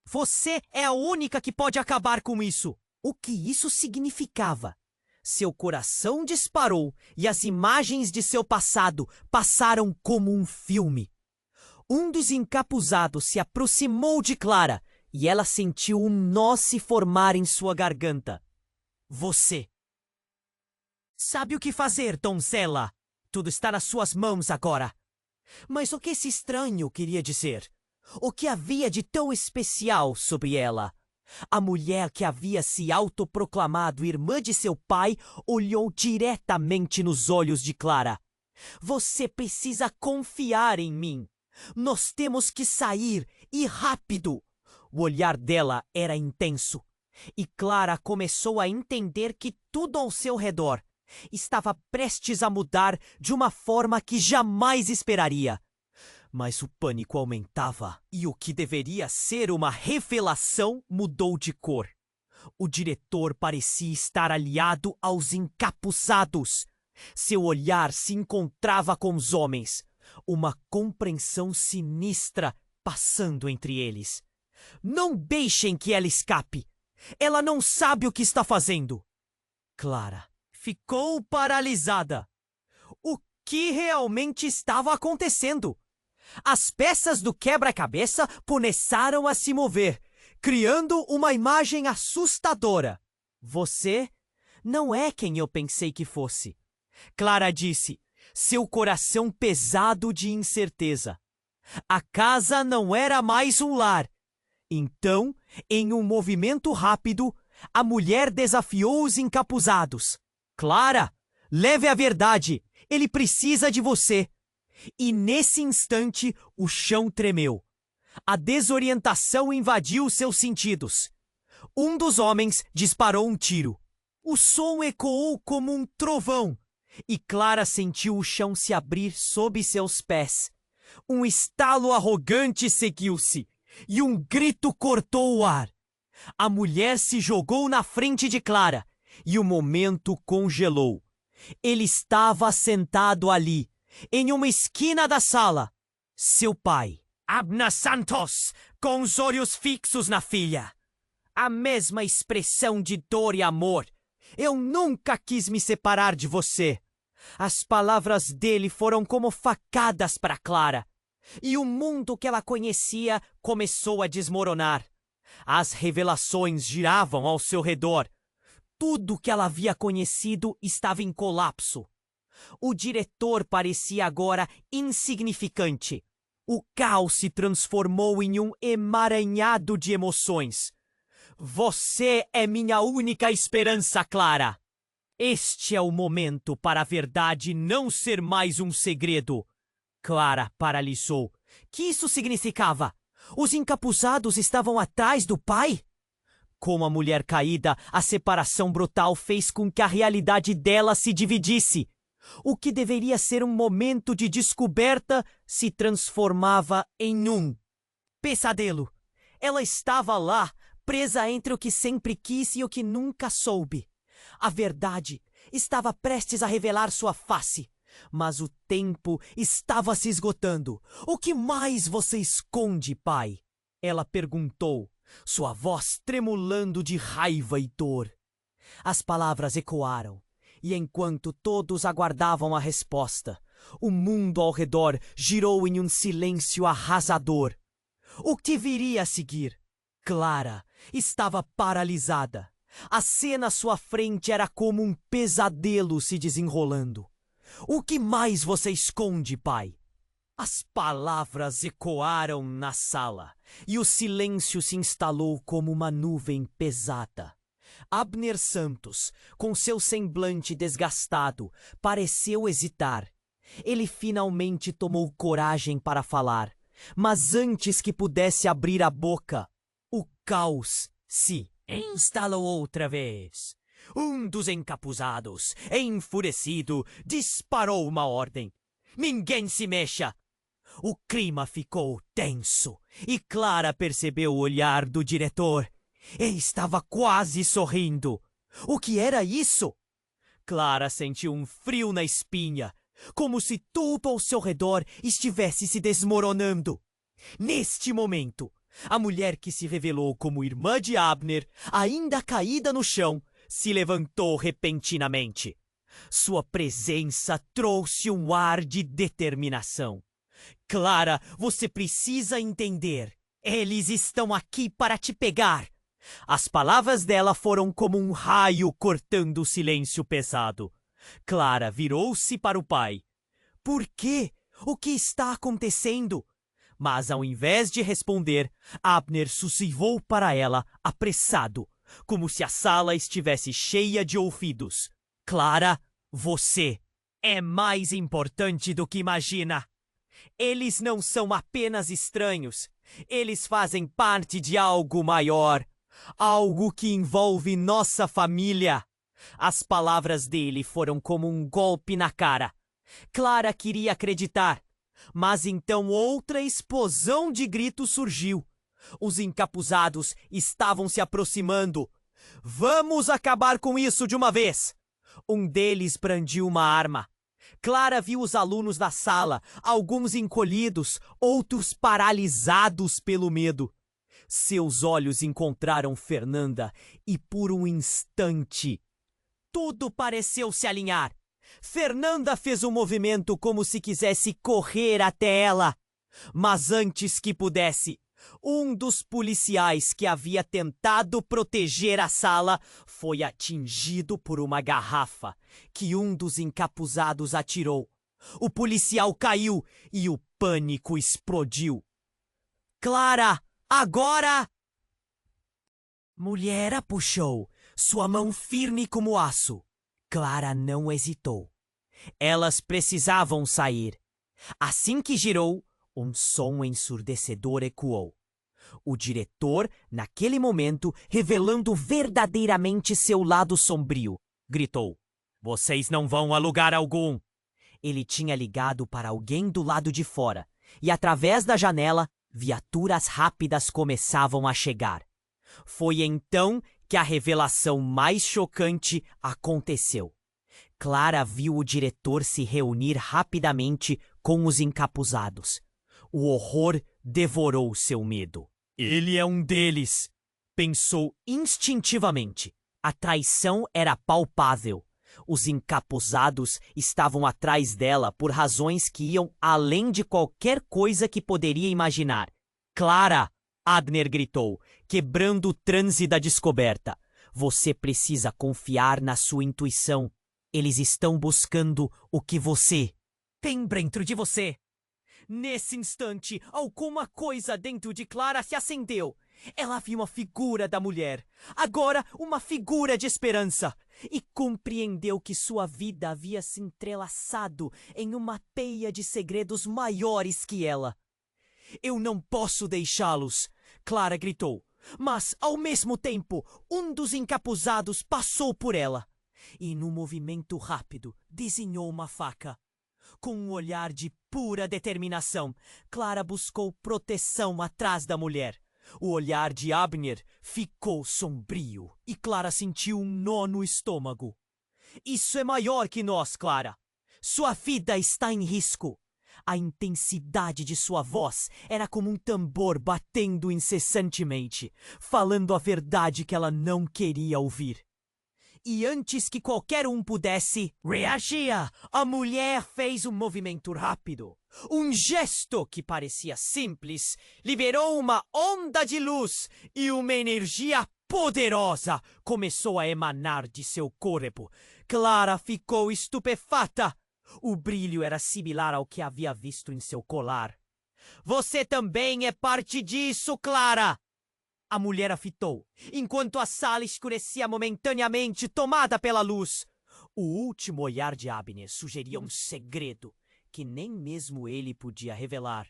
Você é a única que pode acabar com isso! O que isso significava? Seu coração disparou e as imagens de seu passado passaram como um filme. Um dos encapuzados se aproximou de Clara e ela sentiu um nó se formar em sua garganta. Você sabe o que fazer, donzela. Tudo está nas suas mãos agora. Mas o que esse estranho queria dizer? O que havia de tão especial sobre ela? A mulher que havia se autoproclamado irmã de seu pai olhou diretamente nos olhos de Clara. Você precisa confiar em mim. Nós temos que sair, e rápido. O olhar dela era intenso. E Clara começou a entender que tudo ao seu redor estava prestes a mudar de uma forma que jamais esperaria. Mas o pânico aumentava e o que deveria ser uma revelação mudou de cor. O diretor parecia estar aliado aos encapuzados. Seu olhar se encontrava com os homens, uma compreensão sinistra passando entre eles. Não deixem que ela escape. Ela não sabe o que está fazendo. Clara ficou paralisada. O que realmente estava acontecendo? As peças do quebra-cabeça começaram a se mover, criando uma imagem assustadora. Você não é quem eu pensei que fosse, Clara disse, seu coração pesado de incerteza. A casa não era mais um lar. Então, em um movimento rápido, a mulher desafiou os encapuzados. Clara, leve a verdade. Ele precisa de você. E nesse instante, o chão tremeu. A desorientação invadiu seus sentidos. Um dos homens disparou um tiro. O som ecoou como um trovão. E Clara sentiu o chão se abrir sob seus pés. Um estalo arrogante seguiu-se. E um grito cortou o ar. A mulher se jogou na frente de Clara. E o momento congelou. Ele estava sentado ali, em uma esquina da sala. Seu pai, Abner Santos, com os olhos fixos na filha. A mesma expressão de dor e amor. Eu nunca quis me separar de você. As palavras dele foram como facadas para Clara. E o mundo que ela conhecia começou a desmoronar. As revelações giravam ao seu redor. Tudo que ela havia conhecido estava em colapso. O diretor parecia agora insignificante. O caos se transformou em um emaranhado de emoções. Você é minha única esperança, Clara. Este é o momento para a verdade não ser mais um segredo. Clara paralisou. Que isso significava? Os encapuzados estavam atrás do pai? Como a mulher caída, a separação brutal fez com que a realidade dela se dividisse. O que deveria ser um momento de descoberta se transformava em um pesadelo. Ela estava lá, presa entre o que sempre quis e o que nunca soube. A verdade estava prestes a revelar sua face, mas o tempo estava se esgotando. O que mais você esconde, pai? Ela perguntou, sua voz tremulando de raiva e dor. As palavras ecoaram, e enquanto todos aguardavam a resposta, o mundo ao redor girou em um silêncio arrasador. O que viria a seguir? Clara estava paralisada. A cena à sua frente era como um pesadelo se desenrolando. O que mais você esconde, pai? As palavras ecoaram na sala, e o silêncio se instalou como uma nuvem pesada. Abner Santos, com seu semblante desgastado, pareceu hesitar. Ele finalmente tomou coragem para falar, mas antes que pudesse abrir a boca, o caos se instalou outra vez. Um dos encapuzados, enfurecido, disparou uma ordem. Ninguém se mexa! O clima ficou tenso e Clara percebeu o olhar do diretor. Ele estava quase sorrindo. O que era isso? Clara sentiu um frio na espinha, como se tudo ao seu redor estivesse se desmoronando. Neste momento, a mulher que se revelou como irmã de Abner, ainda caída no chão, se levantou repentinamente. Sua presença trouxe um ar de determinação. Clara, você precisa entender. Eles estão aqui para te pegar. As palavras dela foram como um raio cortando o silêncio pesado. Clara virou-se para o pai. Por quê? O que está acontecendo? Mas ao invés de responder, Abner sussurrou para ela, apressado, como se a sala estivesse cheia de ouvidos. Clara, você é mais importante do que imagina. Eles não são apenas estranhos. Eles fazem parte de algo maior. Algo que envolve nossa família. As palavras dele foram como um golpe na cara. Clara queria acreditar, mas então outra explosão de gritos surgiu. Os encapuzados estavam se aproximando. Vamos acabar com isso de uma vez! Um deles brandiu uma arma. Clara viu os alunos da sala, alguns encolhidos, outros paralisados pelo medo. Seus olhos encontraram Fernanda e por um instante tudo pareceu se alinhar. Fernanda fez um movimento como se quisesse correr até ela. Mas antes que pudesse, um dos policiais que havia tentado proteger a sala foi atingido por uma garrafa que um dos encapuzados atirou. O policial caiu e o pânico explodiu. Clara, agora! Mulher a puxou, sua mão firme como aço. Clara não hesitou. Elas precisavam sair. Assim que girou, um som ensurdecedor ecoou. O diretor, naquele momento, revelando verdadeiramente seu lado sombrio, gritou: "Vocês não vão a lugar algum!" Ele tinha ligado para alguém do lado de fora, e através da janela, viaturas rápidas começavam a chegar. Foi então que a revelação mais chocante aconteceu. Clara viu o diretor se reunir rapidamente com os encapuzados. O horror devorou seu medo. Ele é um deles, pensou instintivamente. A traição era palpável. Os encapuzados estavam atrás dela por razões que iam além de qualquer coisa que poderia imaginar. Clara! Abner gritou, quebrando o transe da descoberta. Você precisa confiar na sua intuição. Eles estão buscando o que você tem dentro de você. Nesse instante, alguma coisa dentro de Clara se acendeu. Ela viu uma figura da mulher, agora uma figura de esperança, e compreendeu que sua vida havia se entrelaçado em uma teia de segredos maiores que ela. Eu não posso deixá-los, Clara gritou, mas, ao mesmo tempo, um dos encapuzados passou por ela e, num movimento rápido, desenhou uma faca. Com um olhar de pura determinação, Clara buscou proteção atrás da mulher. O olhar de Abner ficou sombrio e Clara sentiu um nó no estômago. Isso é maior que nós, Clara. Sua vida está em risco. A intensidade de sua voz era como um tambor batendo incessantemente, falando a verdade que ela não queria ouvir. E antes que qualquer um pudesse reagir, a mulher fez um movimento rápido. Um gesto que parecia simples liberou uma onda de luz e uma energia poderosa começou a emanar de seu corpo. Clara ficou estupefata. O brilho era similar ao que havia visto em seu colar. Você também é parte disso, Clara! A mulher a fitou, enquanto a sala escurecia momentaneamente, tomada pela luz. O último olhar de Abner sugeria um segredo que nem mesmo ele podia revelar.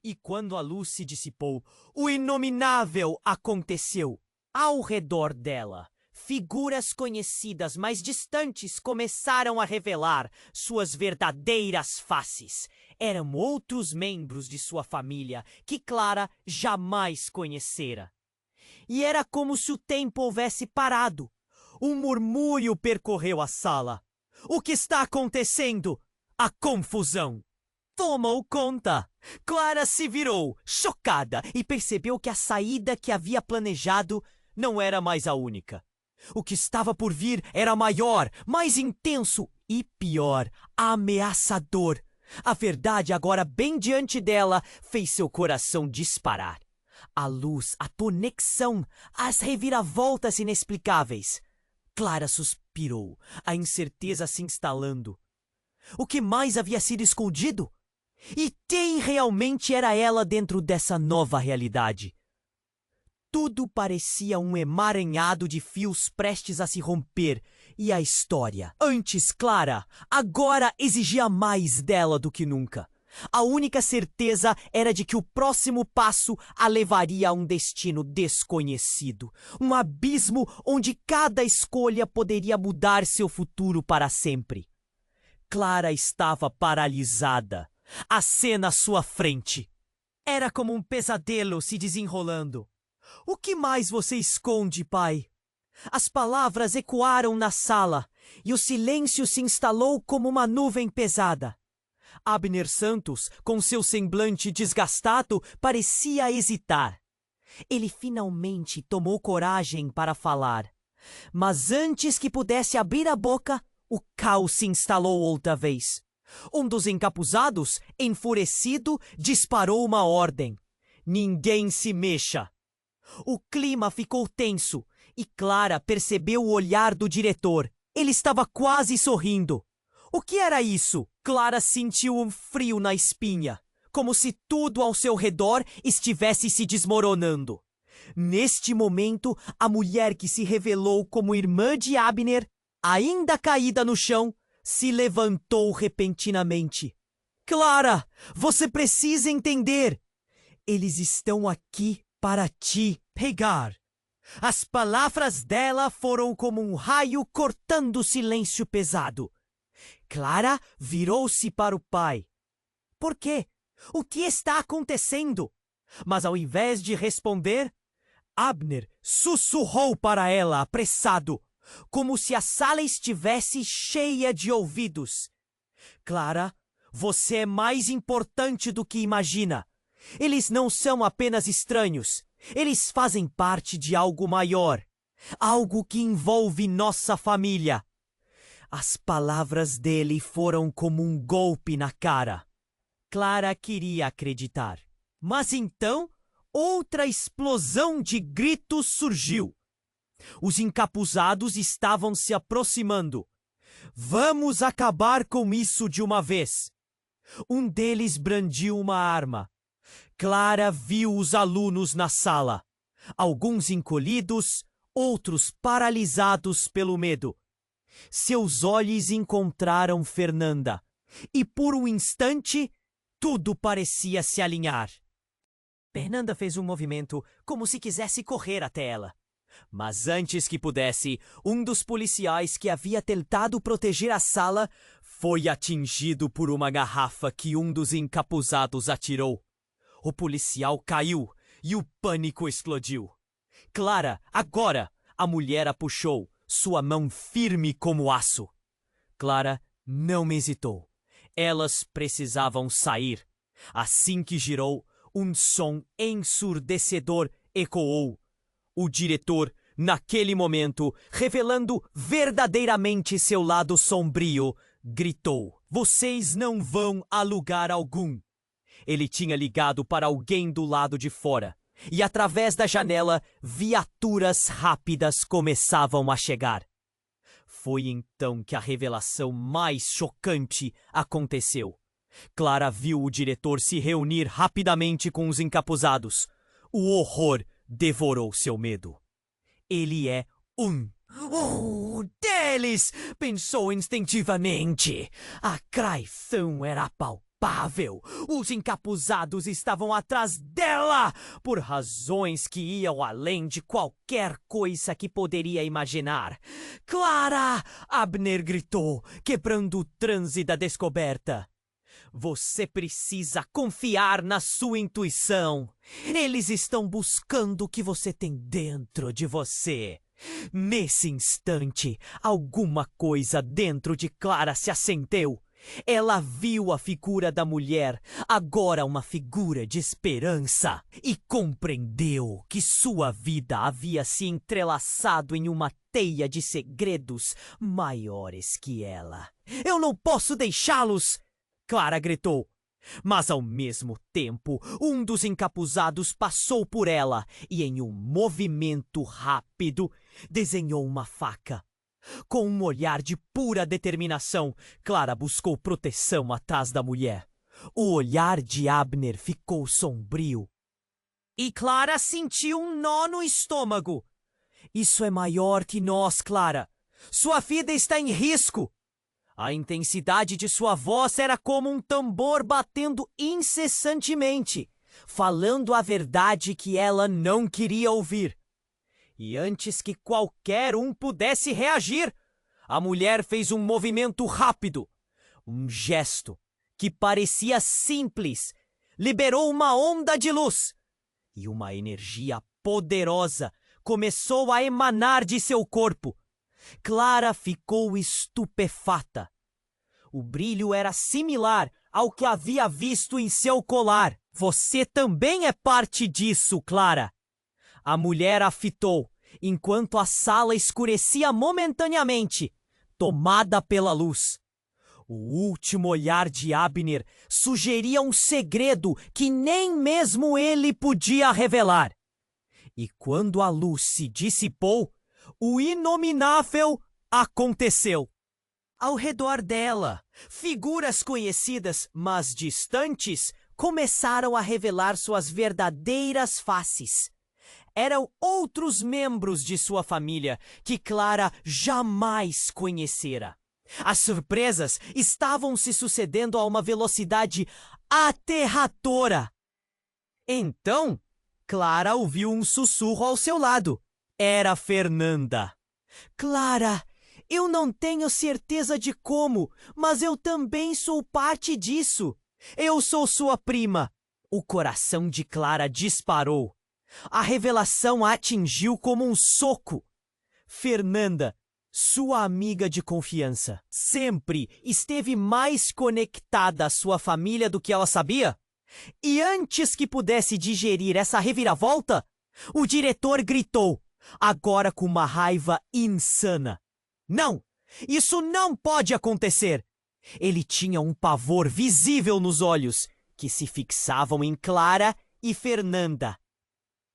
E quando a luz se dissipou, o inominável aconteceu. Ao redor dela, figuras conhecidas mais distantes começaram a revelar suas verdadeiras faces. Eram outros membros de sua família que Clara jamais conhecera. E era como se o tempo houvesse parado. Um murmúrio percorreu a sala. O que está acontecendo? A confusão tomou conta. Clara se virou, chocada, e percebeu que a saída que havia planejado não era mais a única. O que estava por vir era maior, mais intenso e pior, ameaçador. A verdade, agora bem diante dela, fez seu coração disparar. A luz, a conexão, as reviravoltas inexplicáveis. Clara suspirou, a incerteza se instalando. O que mais havia sido escondido? E quem realmente era ela dentro dessa nova realidade? Tudo parecia um emaranhado de fios prestes a se romper, e a história, antes clara, agora exigia mais dela do que nunca. A única certeza era de que o próximo passo a levaria a um destino desconhecido, um abismo onde cada escolha poderia mudar seu futuro para sempre. Clara estava paralisada, a cena à sua frente. Era como um pesadelo se desenrolando. O que mais você esconde, pai? As palavras ecoaram na sala e o silêncio se instalou como uma nuvem pesada. Abner Santos, com seu semblante desgastado, parecia hesitar. Ele finalmente tomou coragem para falar. Mas antes que pudesse abrir a boca, o caos se instalou outra vez. Um dos encapuzados, enfurecido, disparou uma ordem. Ninguém se mexa. O clima ficou tenso e Clara percebeu o olhar do diretor. Ele estava quase sorrindo. O que era isso? Clara sentiu um frio na espinha, como se tudo ao seu redor estivesse se desmoronando. Neste momento, a mulher que se revelou como irmã de Abner, ainda caída no chão, se levantou repentinamente. Clara, você precisa entender. Eles estão aqui para te pegar. As palavras dela foram como um raio cortando o silêncio pesado. Clara virou-se para o pai. Por quê? O que está acontecendo? Mas ao invés de responder, Abner sussurrou para ela apressado, como se a sala estivesse cheia de ouvidos. Clara, você é mais importante do que imagina. Eles não são apenas estranhos. Eles fazem parte de algo maior. Algo que envolve nossa família. As palavras dele foram como um golpe na cara. Clara queria acreditar. Mas então, outra explosão de gritos surgiu. Os encapuzados estavam se aproximando. Vamos acabar com isso de uma vez. Um deles brandiu uma arma. Clara viu os alunos na sala. Alguns encolhidos, outros paralisados pelo medo. Seus olhos encontraram Fernanda. E por um instante, tudo parecia se alinhar. Fernanda fez um movimento como se quisesse correr até ela. Mas antes que pudesse, um dos policiais que havia tentado proteger a sala foi atingido por uma garrafa que um dos encapuzados atirou. O policial caiu e o pânico explodiu. Clara, agora! A mulher a puxou, sua mão firme como aço. Clara não hesitou. Elas precisavam sair. Assim que girou, um som ensurdecedor ecoou. O diretor, naquele momento, revelando verdadeiramente seu lado sombrio, gritou: "Vocês não vão a lugar algum." Ele tinha ligado para alguém do lado de fora, e através da janela, viaturas rápidas começavam a chegar. Foi então que a revelação mais chocante aconteceu. Clara viu o diretor se reunir rapidamente com os encapuzados. O horror devorou seu medo. Ele é um deles! Pensou instintivamente. A traição era palpável. Os encapuzados estavam atrás dela, por razões que iam além de qualquer coisa que poderia imaginar. Clara! Abner gritou, quebrando o transe da descoberta. Você precisa confiar na sua intuição. Eles estão buscando o que você tem dentro de você. Nesse instante, alguma coisa dentro de Clara se acendeu. Ela viu a figura da mulher, agora uma figura de esperança, e compreendeu que sua vida havia se entrelaçado em uma teia de segredos maiores que ela. Eu não posso deixá-los! Clara gritou. Mas ao mesmo tempo, um dos encapuzados passou por ela e, em um movimento rápido, desenhou uma faca. Com um olhar de pura determinação, Clara buscou proteção atrás da mulher. O olhar de Abner ficou sombrio. E Clara sentiu um nó no estômago. Isso é maior que nós, Clara. Sua vida está em risco. A intensidade de sua voz era como um tambor batendo incessantemente, falando a verdade que ela não queria ouvir. E antes que qualquer um pudesse reagir, a mulher fez um movimento rápido, um gesto que parecia simples, liberou uma onda de luz e uma energia poderosa começou a emanar de seu corpo. Clara ficou estupefata. O brilho era similar ao que havia visto em seu colar. Você também é parte disso, Clara. A mulher a fitou, enquanto a sala escurecia momentaneamente, tomada pela luz. O último olhar de Abner sugeria um segredo que nem mesmo ele podia revelar. E quando a luz se dissipou, o inominável aconteceu. Ao redor dela, figuras conhecidas, mas distantes, começaram a revelar suas verdadeiras faces. eram outros membros de sua família que Clara jamais conhecera. As surpresas estavam se sucedendo a uma velocidade aterradora. Então, Clara ouviu um sussurro ao seu lado. Era Fernanda. Clara, eu não tenho certeza de como, mas eu também sou parte disso. Eu sou sua prima. O coração de Clara disparou. A revelação a atingiu como um soco. Fernanda, sua amiga de confiança, sempre esteve mais conectada à sua família do que ela sabia? E antes que pudesse digerir essa reviravolta, o diretor gritou, agora com uma raiva insana. Não! Isso não pode acontecer! Ele tinha um pavor visível nos olhos, que se fixavam em Clara e Fernanda.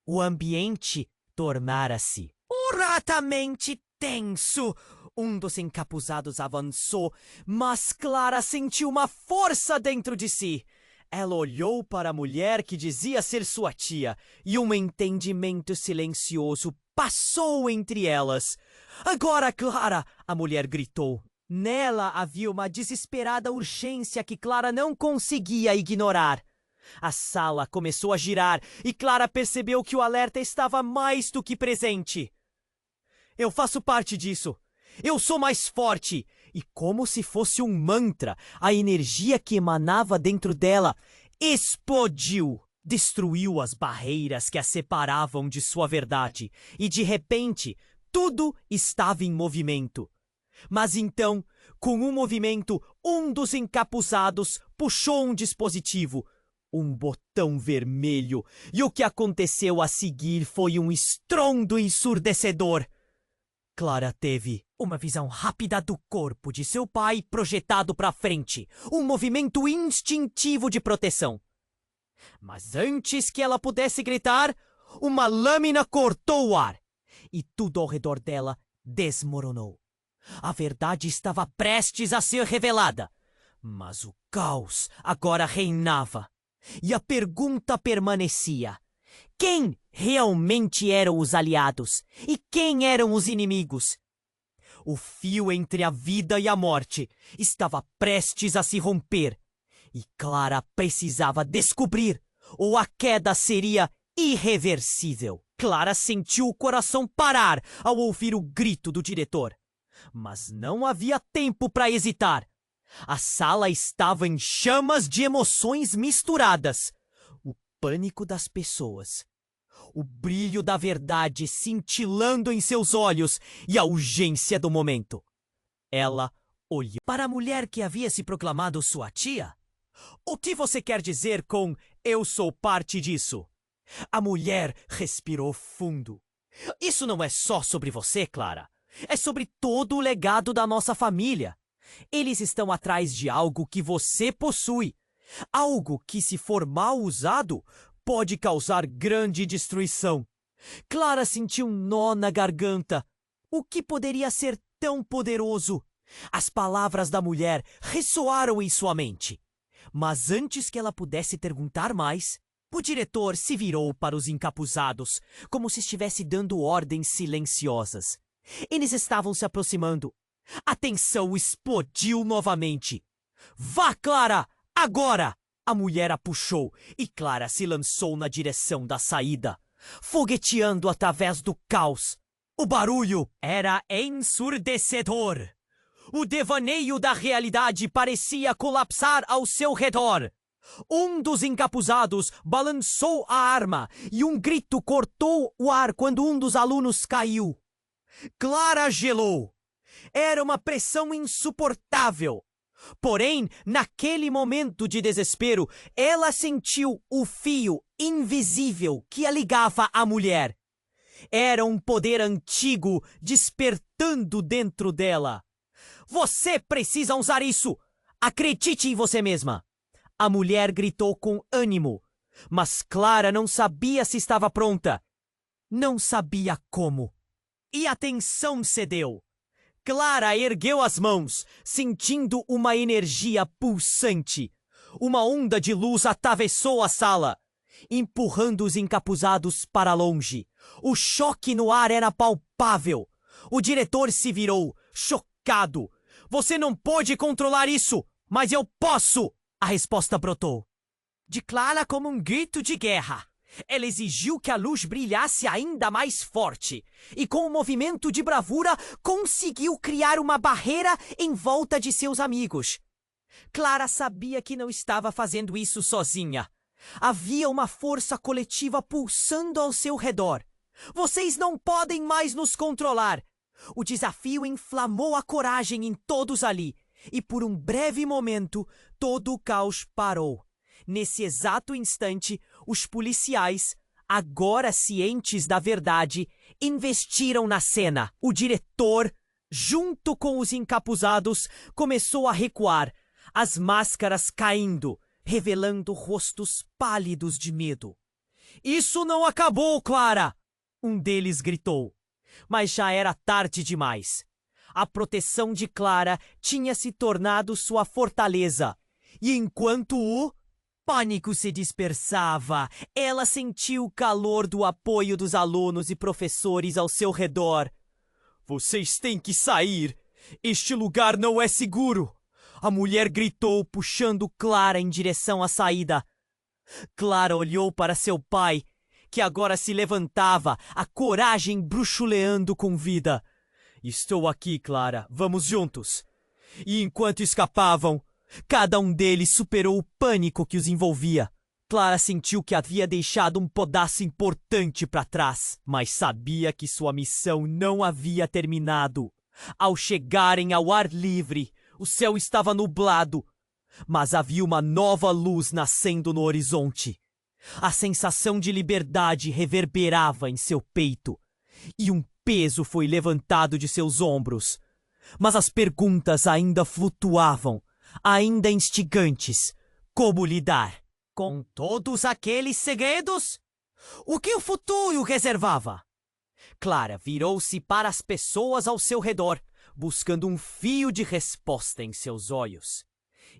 O ambiente tornara-se horroramente tenso. Um dos encapuzados avançou, mas Clara sentiu uma força dentro de si. Ela olhou para a mulher que dizia ser sua tia, e um entendimento silencioso passou entre elas. Agora, Clara! A mulher gritou. Nela havia uma desesperada urgência que Clara não conseguia ignorar. A sala começou a girar e Clara percebeu que o alerta estava mais do que presente. Eu faço parte disso. Eu sou mais forte. E como se fosse um mantra, a energia que emanava dentro dela explodiu. Destruiu as barreiras que a separavam de sua verdade. E de repente, tudo estava em movimento. Mas então, com um movimento, um dos encapuzados puxou um dispositivo. Um botão vermelho. E o que aconteceu a seguir foi um estrondo ensurdecedor. Clara teve uma visão rápida do corpo de seu pai projetado para frente. Um movimento instintivo de proteção. Mas antes que ela pudesse gritar, uma lâmina cortou o ar. E tudo ao redor dela desmoronou. A verdade estava prestes a ser revelada. Mas o caos agora reinava. E a pergunta permanecia. Quem realmente eram os aliados? E quem eram os inimigos? O fio entre a vida e a morte estava prestes a se romper. E Clara precisava descobrir, ou a queda seria irreversível. Clara sentiu o coração parar ao ouvir o grito do diretor. Mas não havia tempo para hesitar. A sala estava em chamas de emoções misturadas. O pânico das pessoas, o brilho da verdade cintilando em seus olhos e a urgência do momento. Ela olhou para a mulher que havia se proclamado sua tia. O que você quer dizer com "eu sou parte disso"? A mulher respirou fundo. Isso não é só sobre você, Clara. É sobre todo o legado da nossa família. Eles estão atrás de algo que você possui. Algo que, se for mal usado, pode causar grande destruição. Clara sentiu um nó na garganta. O que poderia ser tão poderoso? As palavras da mulher ressoaram em sua mente. Mas antes que ela pudesse perguntar mais, o diretor se virou para os encapuzados, como se estivesse dando ordens silenciosas. Eles estavam se aproximando. A tensão explodiu novamente. Vá, Clara! Agora! A mulher a puxou e Clara se lançou na direção da saída, fogueteando através do caos. O barulho era ensurdecedor. O devaneio da realidade parecia colapsar ao seu redor. Um dos encapuzados balançou a arma e um grito cortou o ar quando um dos alunos caiu. Clara gelou. Era uma pressão insuportável. Porém, naquele momento de desespero, ela sentiu o fio invisível que a ligava à mulher. Era um poder antigo despertando dentro dela. Você precisa usar isso! Acredite em você mesma! A mulher gritou com ânimo, mas Clara não sabia se estava pronta. Não sabia como. E a tensão cedeu. Clara ergueu as mãos, sentindo uma energia pulsante. Uma onda de luz atravessou a sala, empurrando os encapuzados para longe. O choque no ar era palpável. O diretor se virou, chocado. Você não pode controlar isso, mas eu posso! A resposta brotou. De Clara como um grito de guerra. Ela exigiu que a luz brilhasse ainda mais forte e, com um movimento de bravura, conseguiu criar uma barreira em volta de seus amigos. Clara sabia que não estava fazendo isso sozinha. Havia uma força coletiva pulsando ao seu redor. Vocês não podem mais nos controlar. O desafio inflamou a coragem em todos ali, e por um breve momento todo o caos parou. Nesse exato instante, os policiais, agora cientes da verdade, investiram na cena. O diretor, junto com os encapuzados, começou a recuar, as máscaras caindo, revelando rostos pálidos de medo. "Isso não acabou, Clara!" um deles gritou. Mas já era tarde demais. A proteção de Clara tinha se tornado sua fortaleza. E enquanto o pânico se dispersava, ela sentiu o calor do apoio dos alunos e professores ao seu redor. "Vocês têm que sair! Este lugar não é seguro!" A mulher gritou, puxando Clara em direção à saída. Clara olhou para seu pai, que agora se levantava, a coragem bruxuleando com vida. "Estou aqui, Clara. Vamos juntos." E enquanto escapavam, cada um deles superou o pânico que os envolvia. Clara sentiu que havia deixado um pedaço importante para trás, mas sabia que sua missão não havia terminado. Ao chegarem ao ar livre, o céu estava nublado, mas havia uma nova luz nascendo no horizonte. A sensação de liberdade reverberava em seu peito, e um peso foi levantado de seus ombros. Mas as perguntas ainda flutuavam, ainda instigantes. Como lidar com todos aqueles segredos? O que o futuro reservava? Clara virou-se para as pessoas ao seu redor, buscando um fio de resposta em seus olhos.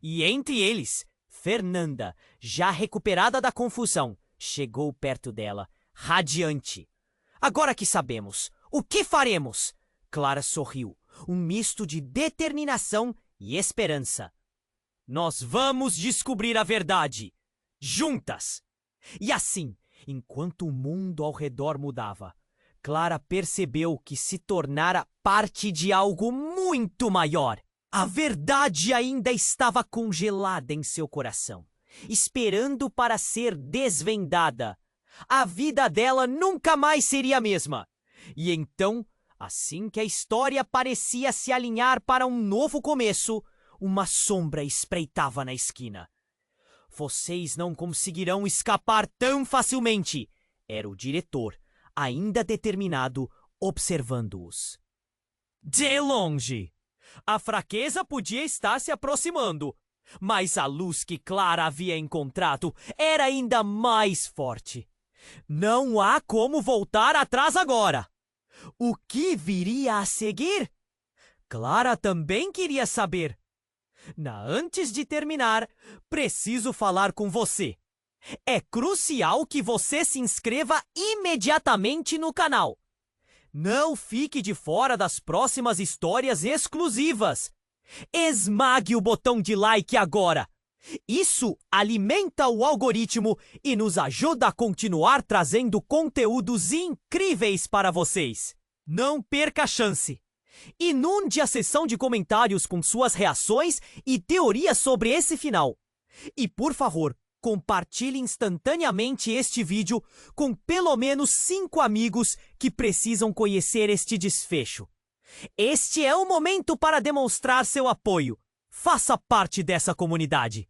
E entre eles, Fernanda, já recuperada da confusão, chegou perto dela, radiante. "Agora que sabemos, o que faremos?" Clara sorriu, um misto de determinação e esperança. "Nós vamos descobrir a verdade, juntas!" E assim, enquanto o mundo ao redor mudava, Clara percebeu que se tornara parte de algo muito maior. A verdade ainda estava congelada em seu coração, esperando para ser desvendada. A vida dela nunca mais seria a mesma. E então, assim que a história parecia se alinhar para um novo começo, uma sombra espreitava na esquina. "Vocês não conseguirão escapar tão facilmente!" Era o diretor, ainda determinado, observando-os. De longe, a fraqueza podia estar se aproximando, mas a luz que Clara havia encontrado era ainda mais forte. Não há como voltar atrás agora. O que viria a seguir? Clara também queria saber. Antes de terminar, preciso falar com você. É crucial que você se inscreva imediatamente no canal. Não fique de fora das próximas histórias exclusivas. Esmague o botão de like agora. Isso alimenta o algoritmo e nos ajuda a continuar trazendo conteúdos incríveis para vocês. Não perca a chance. Inunde a seção de comentários com suas reações e teorias sobre esse final. E, por favor, compartilhe instantaneamente este vídeo com pelo menos 5 amigos que precisam conhecer este desfecho. Este é o momento para demonstrar seu apoio. Faça parte dessa comunidade.